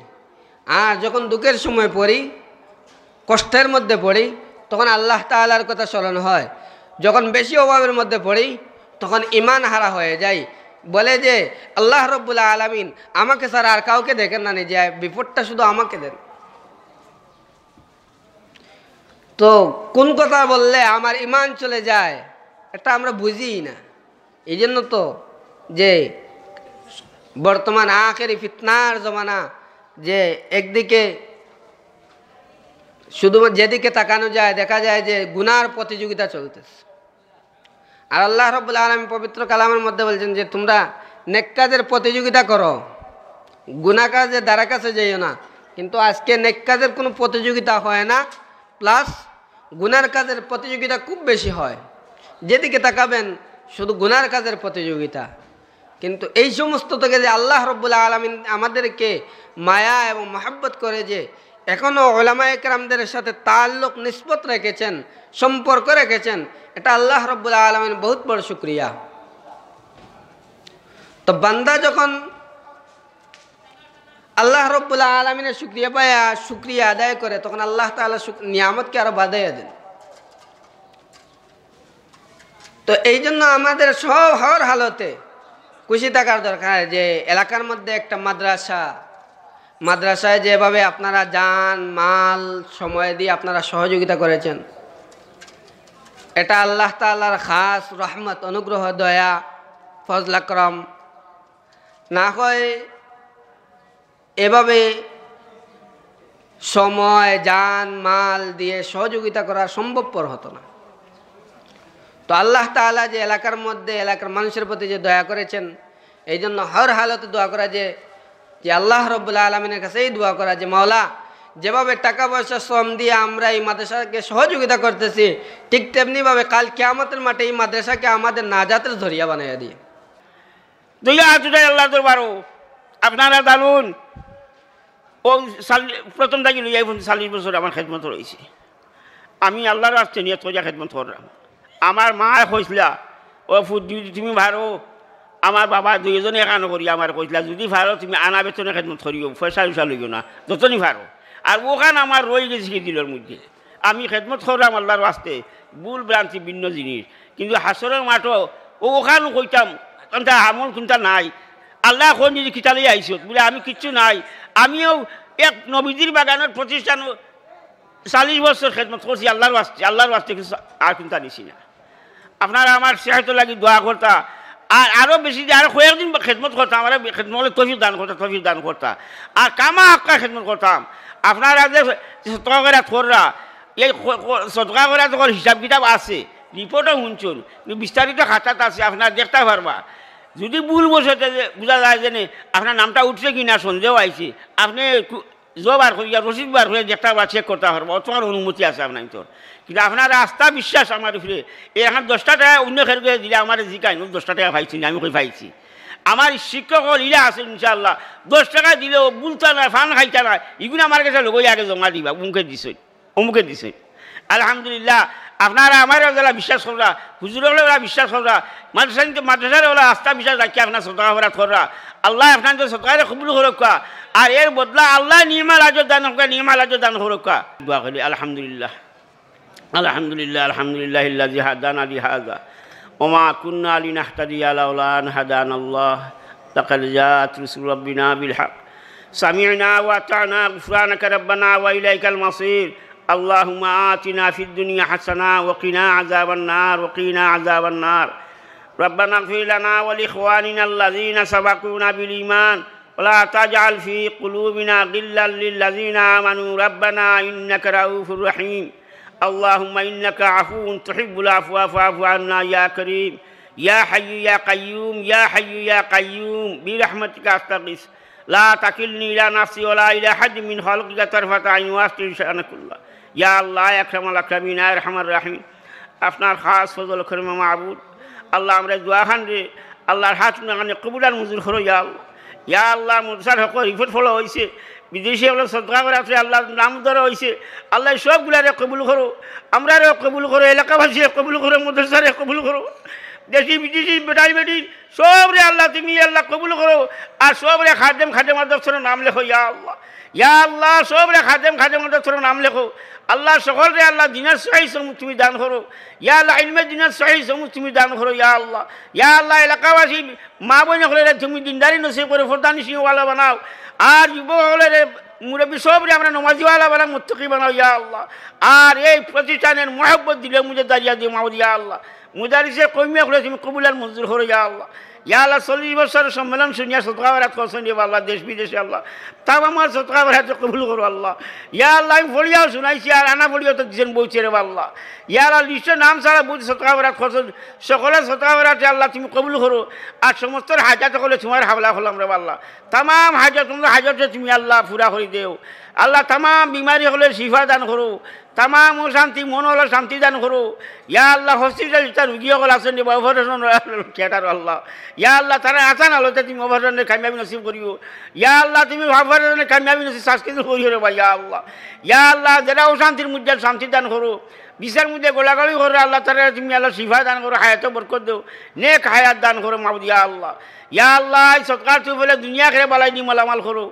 আর যখন দুঃখের সময় পড়ি, কষ্টের মধ্যে পড়ি, তখন আল্লাহ তাআলার কথা স্মরণ হয়। যখন বেশি অভাবের মধ্যে পড়ি তখন ঈমান হারা হয়ে যাই, বলে যে আল্লাহ রব্বুল আলামিন আমাকে ছাড়া আর কাউকে দেখেন না, যে বিপদটা শুধু আমাকে দেন। তো কোন কথা বললে আমার ঈমান চলে যায় এটা আমরা বুঝি না। এই জন্য তো যে বর্তমান আখেরি ফিতনার জমানা, যে একদিকে শুধু যেদিকে তাকানো যায় দেখা যায় যে গুনার প্রতিযোগিতা চলতেছে, আর আল্লাহ রাব্বুল আলামিন পবিত্র কালামের মধ্যে বলছেন যে তোমরা নেক কাজের প্রতিযোগিতা করো, গুনাহ কাজের দ্বারা কাছে যাইও না। কিন্তু আজকে নেক কাজের কোনো প্রতিযোগিতা হয় না, প্লাস গুনার কাজের প্রতিযোগিতা খুব বেশি হয়। যেদিকে তাকাবেন শুধু গুনার কাজের প্রতিযোগিতা। কিন্তু এই সমস্ত থেকে যে আল্লাহ রাব্বুল আলামিন আমাদেরকে মায়া এবং মহব্বত করে, যে এখনও উলামায়ে কেরামদের সাথে তাল্লুক নিসবত রেখেছেন, সম্পর্ক রেখেছেন, এটা আল্লাহ রাব্বুল আলামিন বহুত বড় শুকরিয়া। তো বান্দা যখন আল্লাহ রাব্বুল আলামিনের শুকরিয়া পায়, শুকরিয়া আদায় করে, তখন আল্লাহ তাআলা নিয়ামতকে আরো বাড়াইয়া দেন। তো এই জন্য আমাদের সব হর হালতে খুশি থাকার দরকার যে এলাকার মধ্যে একটা মাদ্রাসায় যেভাবে আপনারা যান মাল সময় দিয়ে আপনারা সহযোগিতা করেছেন, এটা আল্লাহ তাআলার খাস রহমত, অনুগ্রহ, দয়া, ফজল আকরম। না হয় এভাবে সময় যান মাল দিয়ে সহযোগিতা করা সম্ভবপর হতো না। তো আল্লাহ তাআলা যে এলাকার মধ্যে এলাকার মানুষের প্রতি যে দয়া করেছেন, এই জন্য হর হালতে দোয়া করা যে আল্লাহ রব্বুল আলমিনের কাছেই দোয়া করা যে মাওলা, যেভাবে টাকা পয়সা শ্রম দিয়ে আমরা এই মাদ্রাসাকে সহযোগিতা করতেছি, ঠিক তেমনিভাবে কাল কিয়ামতের মাঠে এই মাদ্রাসাকে আমাদের নাজাতের জরিয়া বানাইয়া দিয়ে। আল্লাহ দরবারও আপনারা জানুন, ও প্রথম থাকি লইয়া 40 বছর আমার খেদমত রয়েছে। আমি আল্লাহর রাস্তে নিয়ে তোজা খেদমত করলাম। আমার মা কইসলা, ও তুমি ভারো, আমার বাবা দুইজনে একানো করি আমার কইসলা, যদি ভারো তুমি আনা বেতনে খেদমত করিও, পয়সা উষা লইও না, যতনি ভারো। আর ওখান আমার রয়ে গেছে দিলের মধ্যে। আমি খেদমত করলাম আল্লাহর রাস্তে, ভুল ভ্রান্তি ভিন্ন জিনিস, কিন্তু হাসরের মাঠও ওখানে কইতাম আমল কোনটা নাই। আল্লাহ এখন যদি কিতালেই আইসত বলে আমি কিচ্ছু নাই। আমিও এক নবীজির বাগানের প্রতিষ্ঠান 40 বছর খেদমত করছি আল্লাহর বাস্তে কিছু আর চিন্তা নিছি না। আপনারা আমার সেহত লাগি দোয়া করতা, আর আরও বেশি যে আরও কয়েকদিন খেদমত করতাম, আমরা খেদমত তফিক দান করতা, আর কামা হাক্কা খেদমত করতাম। আপনারা যে সতকা করে থররা, এই সতকা করে যখন হিসাব কিতাব আছে, রিপোর্টও শুনছুন, বিস্তারিত খাতাত আছে, আপনারা দেখতে পারবা। যদি ভুল বসতে বোঝা যায় যে আপনার নামটা উঠছে কিনা সন্দেহ আইছে, আপনি বার করিয়া রসিদ বার করে দেখতে পারবা, চেক করতে পারবা, তোমার অনুমতি আছে আপনার তোর। কিন্তু আপনার আস্থা বিশ্বাস আমার উপরে, এখন 10টা টাকা অন্য খেলকে দিলে আমার জিকাই 10টা টাকা পাইছি না, আমি কই পাইছি। আমার শিক্ষক ইলা আছে ইনশাআল্লাহ, 10 টাকা দিলেও বুলতা না, ফান খাইতা না, এগুলো আমার কাছে লগই আগে জমা দিবা, অমুকে দিছে। আলহামদুলিল্লাহ, আপনারা আমার ওরা বিশ্বাস করা, হুজুরের ওরা বিশ্বাস করা, মাদ্রাসার ওরা আস্থা বিশ্বাস রাখি আপনার সতকা করাত করা। আল্লাহ আপনার সতকারে কবুল করক্কা, আর এর বদলা আল্লাহ নির্মাল আজর দান হোক, নির্মাল আজর দান করক্কা। দোয়া করি আলহামদুলিল্লাহ আলহামদুলিল্লাহ আলহামদুলিল্লাহ আল্লাযী হাদানা লিহাযা ওয়া মা কুন্না লিনাহতাদিয়া লাউলা আন হাদানাল্লাহ লাকাদ জাআত রুসুলু রাব্বিনা বিল হক সামি'না ওয়া আতা'না গুফরানাকা রাব্বানা ওয়া ইলাইকাল মাসির। اللهم آتنا في الدنيا حسنة وقنا عذاب النار عذاب النار. ربنا اغفر لنا ولإخواننا الذين سبقونا بالإيمان ولا تجعل في قلوبنا غلا للذين آمنوا ربنا إنك رؤوف رحيم. اللهم إنك عفو تحب العفو فاعف عنا يا كريم يا حي يا قيوم يا حي يا قيوم برحمتك أستغيث لا تكلني إلى نفسي ولا إلى حد من خلقك طرفة عين وأستر شأنك الله يا الله يا أكرم الأكرمين يا أرحم الراحمين. আপনার খাস ফজল করম মাবুদ আল্লাহ, আমরা দোয়া খান রে আল্লাহর হাত মানে কবুলার মঞ্জুর করো ইয়া আল্লাহ। মুদসার হক রিপোর্ট ফলো হয়েছে, বিদেশি হলো সদকা করে আছে, আল্লাহর নাম ধরা হয়েছে, আল্লাহ সবগুলারে কবুল করো, আমরারে কবুল করো, এলাকাবাসী কবুল করো, মুদসারে কবুল করো, দেশি বিদেশি বেটাই বেটি সবরে আল্লাহ তুমি আল্লাহ কবুল করো। আর সবরে খাদেম দপ্তরের নাম লেখো ইয়া আল্লাহ সবরে খাদেম দপ্তরের নাম লেখো আল্লাহ। সকলরে আল্লাহ দিনের সহি সমুখ তুমি দান করো ইয়া আল্লাহ, ইলমে দিনের সহি সমুখ তুমি দান করো ইয়া আল্লাহ। এলাকাবাসী মা বোন হলে তুমি দিনদারি নসিব করে ফরদানি সিংহওয়ালা বানাও, আর যুবক হলে মুরব্বী সবরে আমরা নমাজিওয়ালা বানাও, মুত্তাকি বানাও ইয়া আল্লাহ। আর এই প্রতিষ্ঠানের মহব্বত দিলে মুঝে দাঁড়িয়ে দিও মাউদ ইয়া আল্লাহ। মুদারিসে কমিয়া করে তুমি কবুলার মঞ্জুর করো ইয়া আল্লাহ। 40 বছরের সম্মেলন শুনিয়া সদকা বরাত করছেন আল্লাহ, দেশ বিদেশে আল্লাহ, তাও আমার সদকা বরাত কবুল করো আল্লাহ। আল্লাহ আমি ফলিয়াও শুনাইছি, আর আনা ফলিয়াও তো দিচ্ছেন বলছে রে আল্লাহ। আল্লাহ লিস্টের নাম ছাড়া বলছি সদকা বরাত করছেন, সকলের সদকা বরাতে আল্লাহ তুমি কবুল করো। আর সমস্ত হাজাত হলে তোমার হাবলা হলাম রে আল্লাহ। তাম হাজাত তোমরা হাজাতে তুমি আল্লাহ পুরা করে দেও আল্লাহ। তাম বিমারি হলে শিফা দান করো, তাম শান্তি মন হলে শান্তি দান করো ইয়া আল্লাহ। হসপিটাল যেটা রুগী সকল আছেন অপারেশন থিয়েটার আল্লাহ আল্লাহ, তারা আসান আলোতে তুমি অপারেশনের কামিয়াবি নসিব করিও আল্লাহ। তুমি অপারেশনের কামিয়াবি নসিব সাংস্কৃতিক করিও রে ভাই আল্লাহ। আল্লাহ যারা অশান্তির মধ্যে শান্তি দান করো, বিচার মধ্যে গোলাগালি করে আল্লাহ তারা তুমি আল্লাহ শিফা দান করো, হায়াতে বরকত দেও, নেক হায়াত দান করো মাবুদ ইয়া আল্লাহ। ইয়া আল্লাহ সৎকার তুই বলে দুনিয়া খেয়ে বালাই দি মালামাল করো,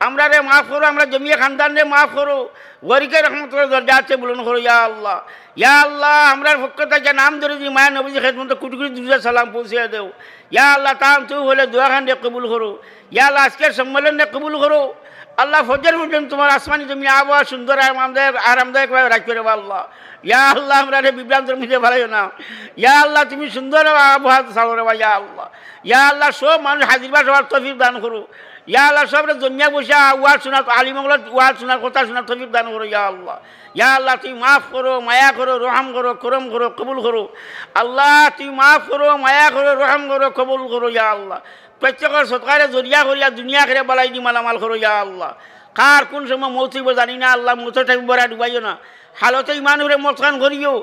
আমরা রে মাফ করো, আমরা জমিয়া খানদান রে মাফ করো, গরিকে রহমতুল্লাহ দরজা আছে বলুন করো ইয়া আল্লাহ। ইয়া আল্লাহ আমরা পক্ষ থেকে নাম ধরে দিই মায়া নবীজি খেদমত কোটি কোটি দুজা সালাম পৌঁছে দেও। ইয়া আল্লাহ তাম তুই বলে দোয়া খান রে কবুল করো। ইয়া আল্লাহ আজকের সম্মেলন রে কবুল করো। আল্লাহ ফজর পর্যন্ত তোমার আসমানি তুমি আবহাওয়া সুন্দর আরামদায়কভাবে রাখবে রে আল্লাহ। ইয়া আল্লাহ আমরা রে বিভ্রান্তর মধ্যে ভালো না। ইয়া আল্লাহ তুমি সুন্দর আবহাওয়া ছাড়ো রে ইয়া আল্লাহ। ইয়া আল্লাহ সব মানুষ হাজির বা সবার তৌফিক দান করো। ইয়া আল্লাহ সবরে দুনিয়া বসে ওয়াজ শোনা আলিমগুলো ওয়াজ শোনার কথা শোনার তৌফিক দান করো ইয়া আল্লাহ। ইয়া আল্লাহ তুমি মাফ করো, মায়া করো, রহম করো, করম করো, কবুল করো। আল্লাহ তুমি মাফ করো, মায়া করো, রহম করো, কবুল করো ইয়া আল্লাহ। প্রত্যেকের সৎকারে জরিয়া করিয়া দুনিয়া খেলে বালাই দি মালামাল করো ইয়া আল্লাহ। কার কোন সময় মৌতিব জানি না আল্লাহ, মৌতের টাইম বড়া ডুবাইও না, হালতে ইমান করে মতখান করিও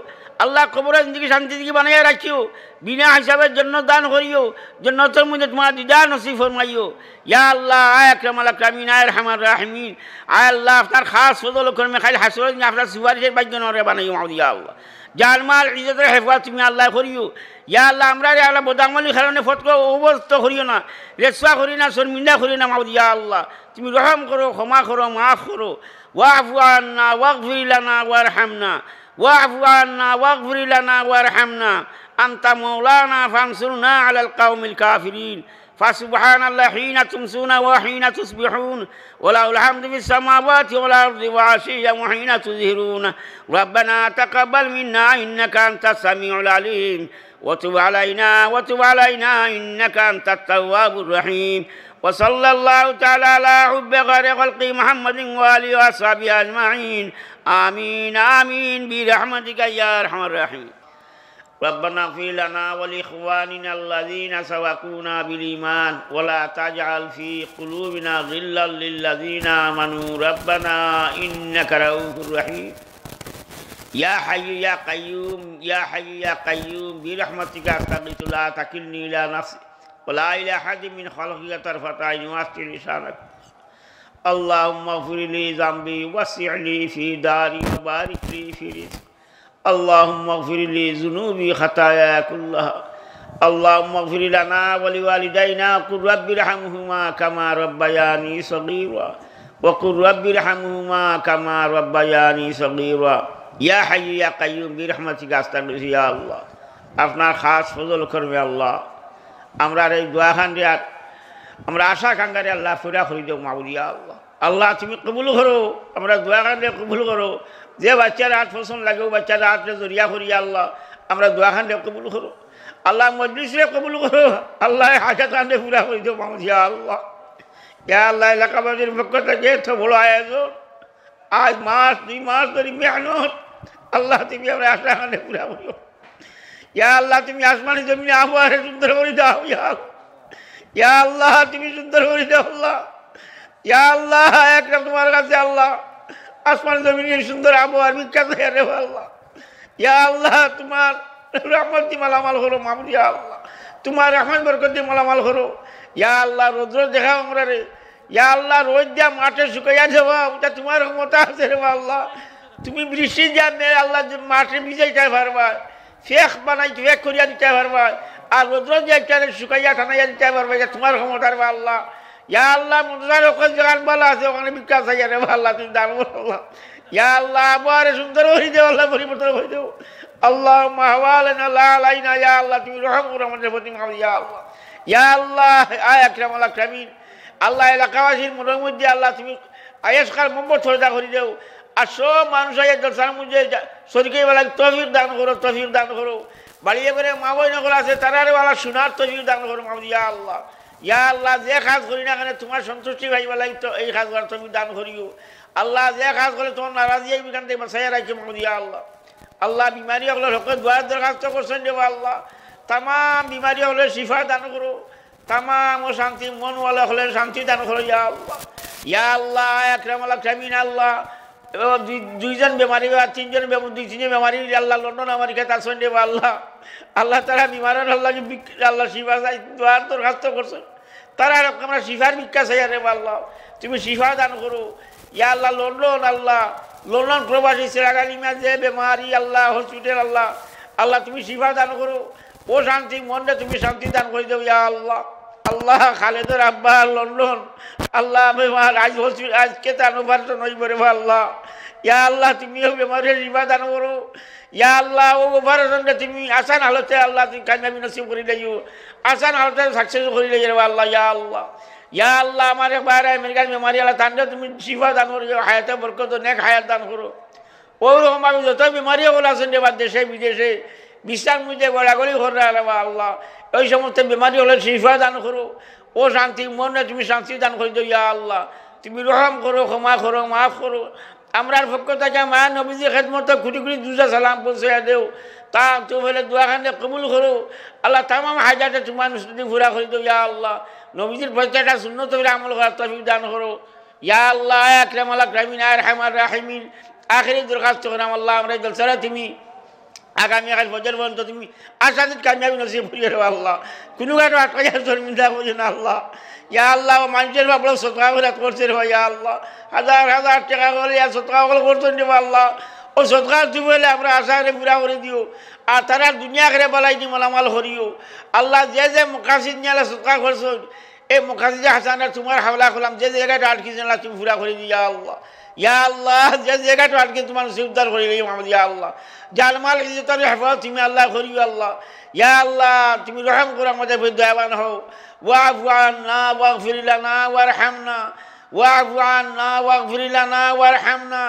আল্লাহ, কবরের জিন্দগি শান্তি দিকে বানাইয়া রাখিও, বিনা হিসাবের জন্য দান করিও, জন্নতের মধ্যে তোমার দিদার নসিব ফরমাইও ইয়া আল্লাহ। আয় আকরাম আল আকরামিন, আয় রহমান রাহিমিন, আয় আল্লাহ আপনার খাস ফজল করমে খালি হাসরের দিন আপনার সুপারিশের বাক্য নরে বানাইও মাউদ ইয়া আল্লাহ। জানমাল ইজ্জতের হেফাজত তুমি আল্লাহ করিও ইয়া আল্লাহ। আমরা রে আল্লাহ বদাঙ্গলির কারণে ফটক অবস্থ করিও না, রেসুয়া করি না, শর্মিন্দা করি না মাউদ ইয়া আল্লাহ। তুমি রহম করো, ক্ষমা করো, মাফ করো। ওয়াফু আন্না ওয়াগফির লানা ওয়ারহামনা, ওয়াফু আন্না ওয়াগফির লানা ওয়ারহামনা, আনতা মাওলানা ফানসুরনা আলাল কওমিল কাফিরিন। فسبحان الله حين تمسون وحين تصبحون وله الحمد في السماوات والأرض وعشيا وحين تظهرون. ربنا تقبل منا إنك أنت السميع العليم وتب علينا إنك أنت التواب الرحيم. وصلى الله تعالى على حب غير خلق محمد وآله وأصحابه أجمعين. آمين آمين برحمتك يا أرحم الراحمين. ربنا اغفر لنا ولإخواننا الذين سبقونا بالإيمان ولا تجعل في قلوبنا غلا للذين آمنوا ربنا إنك رؤوف رحيم. يا حي يا قيوم يا حي يا قيوم برحمتك أستغيث لا تكلني إلى نفسي ولا إلى أحد من خلقك طرفة عين وأستر لسانك. اللهم اغفر لي ذنبي وسع لي في داري وبارك لي في رزقي. اللهم اغفر لي ذنوبي خطاياي كلها. اللهم اغفر لنا ولوالدينا وقل رب ارحمهما كما ربياني صغيرا وقل رب ارحمهما كما ربياني صغيرا. يا حي يا قيوم برحمتك استغيث يا الله. আপনার খাস ফজল করবে আল্লাহ। আমরা এই দোয়া খান রে আমরা আশা কাঙ্গারে আল্লাহ পুরা করে দেব মাওলা ইয়া আল্লাহ। আল্লাহ তুমি কবুল করো, আমরা দোয়া খান রে কবুল করো। যে বাচ্চারা 8 পছন্দ লাগে ও বাচ্চারা 8 জরিয়া করিয়া আল্লাহ আমরা দোয়া খান রে কবুল করো। আল্লাহ মজলিস রে কবুল করো। আল্লাহ হাজাত খান রে পুরা করে দেব মাওলা ইয়া আল্লাহ। ইয়া আল্লাহ এলাকাবাসীর পক্ষ থেকে এত বড় আয়োজন, আজ মাস 2 মাস ধরে মেহনত, আল্লাহ তুমি আমরা আশা খান রে পুরা করো। ইয়া আল্লাহ তুমি আসমানি জমিনে আবহাওয়া সুন্দর করে দাও ইয়া আল্লাহ, তুমি সুন্দর করে দাও আল্লাহ। ইয়া আল্লাহ একদম তোমার কাছে আল্লাহ আসমান জমিনে সুন্দর আবহাওয়ার বিখ্যাত রে আল্লাহ। ইয়া আল্লাহ তোমার রহমত দিয়ে মালামাল করো মামুন ইয়া আল্লাহ, তোমার রহমত বরকত দিয়ে মালামাল করো। ইয়া আল্লাহ রোদ্র দেখাও আমরা রে। ইয়া আল্লাহ রোদ দিয়া মাঠে শুকাইয়া যাওয়া ওটা তোমার রহমত আছে রে আল্লাহ। তুমি বৃষ্টি দিয়া আল্লাহ মাঠে ভিজাইতে পারবা, ফেক বানাই ফেক করিয়া দিতে পারবা, আর রোদ্র দিয়ে শুকাইয়া ঠানাইয়া দিতে পারবা, এটা তোমার ক্ষমতা রে আল্লাহ। ইয়া আল্লাহ মুদ্রার ওখানে যেখান বলা আছে ওখানে বিকাশ চাইয়া রে আল্লাহ, তুমি দান আল্লাহ। ইয়া আল্লাহ আবার সুন্দর হয়ে দেও আল্লাহ, পরিবর্তন হয়ে দেও আল্লাহ। মাহওয়ালানা লা আলাইনা ইয়া আল্লাহ, তুমি রহম করো আমাদের প্রতি ইয়া আল্লাহ। ইয়া আল্লাহ আয় আকরাম আল আকরামিন আল্লাহ, এলাকাবাসীর মনের মধ্যে আল্লাহ তুমি আয়েশকার মোহাম্মদ সরদা করে দেও। আর সব মানুষ জলসার মধ্যে শরীকে বেলা তফিক দান করো, তফিক দান করো। বাড়িয়ে করে মা বই নকল আছে তারারে বেলা শোনার তফিক দান করো মাহমুদ ইয়া আল্লাহ। ইয়া আল্লাহ যে কাজ করি না কেন তোমার সন্তুষ্টি ভাই বেলাই তো এই কাজ করার তুমি দান করিও আল্লাহ। যে কাজ করে তোমার নারাজি এখান থেকে বাঁচাইয়া রাখি মাহমুদ ইয়া আল্লাহ। আল্লাহ বিমারি হলে হকের দোয়ার দরখাস্ত করছেন দেবো আল্লাহ। তাম বিমারি হলে শিফা দান করো, তাম ও শান্তি মনওয়ালা হলে শান্তি দান করো ইয়া আল্লাহ। ইয়া আল্লাহ আকরাম আল আকরামিন আল্লাহ, 2জন বেমারি আর 3জন 2-3 বেমারি আল্লাহ লন্ডন আমেরিকাতে আসেন দেবো আল্লাহ। আল্লাহ তারা বিমারের আল্লাহ আল্লাহ শিফা চাই দোয়ার দরখাস্ত করছেন, তারা আমরা শিফার ভিক্ষা চাই রে আল্লাহ, তুমি শিফা দান করো ইয়া আল্লাহ। লন্ডন আল্লাহ লন্ডন প্রবাসী সেরাগালিমা যে বেমারি আল্লাহ হসপিটাল আল্লাহ আল্লাহ তুমি শিফা দান করো ও শান্তি মনে তুমি শান্তি দান করে দেও ইয়া আল্লাহ আল্লাহ খালেদের আব্বা লন্ডন আল্লাহ বেমার আজ হসপিটাল আজকে তার অপারেশন হয়ে পড়ে আল্লাহ ইয়া আল্লাহ তুমিও বেমারের শিফা দান করো ইয়া আল্লাহ ও অপারেশনটা তুমি আসান হালতে আল্লাহ তুমি কামিয়াবি নসিব করে দিও আসান হালতে সাকসেস করে দিও আল্লাহ ইয়া আল্লাহ ইয়া আল্লাহ আমার একবার আমেরিকার বেমারি আল্লাহ তান্ডে তুমি শিফা দান করো হায়াতে বরকত নেক হায়াত দান করো ওরকম আমি যত বেমারি ওগুলো আছেন এবার দেশে বিদেশে বিশ্বাস মুজে গড়াগড়ি করে আল্লাহ ওই সমস্ত বেমারি হলে শিফা দান করো ও শান্তি মনে তুমি শান্তি দান করে দিও ইয়া আল্লাহ তুমি রহম করো ক্ষমা করো মাফ করো আমরার পক্ষ থেকে মা নবীজি খেদমত খুঁটি খুঁটি দুজা সালাম পৌঁছে দেও তা তো বলে দোয়াখানে কবুল করো আল্লাহ তামাম হাজারটা তোমার নুসরতি ঘুরা করে দিও ইয়া আল্লাহ নবীজির প্রত্যেকটা সুন্নত করে আমল করার তৌফিক দান করো ইয়া আল্লাহ আকরাম আল আকরামিন আরহামার রাহিমিন আখিরি দরখাস্ত করলাম আল্লাহ আমরা জলসারা তুমি আগামীকাল ফজর পর্যন্ত তুমি আশাদিত কামিয়াবি নসিব করিয়ে দেবো আল্লাহ কোনো কারো আটকা শর্মিন্দা করছে না আল্লাহ ইয়া আল্লাহ মানুষের বাবলা সতকা করে করছে রে ইয়া আল্লাহ হাজার হাজার টাকা করে সতকা করে করছেন দেবো আল্লাহ ও সতকা তুমি হলে আমরা আশারে পুরা করে দিও আর তারা দুনিয়া করে বলাই দি মালামাল করিও আল্লাহ যে যে মুখাসিদ নিয়ে সতকা করছো এই মুখাসিদ হাসানা তোমার হাওলা করলাম যে জায়গাটা আটকেছেন তুমি পুরা করে দিয়া আল্লাহ ইয়া আল্লাহ যে জায়গাটা আটকে তোমার উদ্ধার করে দিও আমাদের ইয়া আল্লাহ জালমাল ইজ্জতের হেফাজত তুমি আল্লাহ করিও আল্লাহ ইয়া আল্লাহ তুমি রহম করো আমাদের প্রতি দয়াবান হও ওয়াফু আন্না ওয়াগফির লানা ওয়ারহামনা ওয়াফু আন্না ওয়াগফির লানা ওয়ারহামনা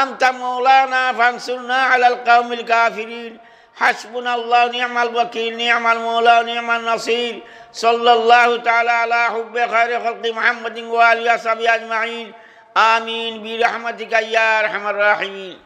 আনতা মাওলানা ফানসুরনা আলাল কওমিল কাফিরিন হাসবুনাল্লাহু নি'মাল ওয়াকিল নি'মাল মাওলা নি'মান নাসির সাল্লাল্লাহু তাআলা আলা হুব্বি খায়রি খালকি মুহাম্মাদিন ওয়া আলিহি ওয়া সাহবিহি আজমাইন আমিন বিরহমাতিকা ইয়া আরহামার রাহিমিন।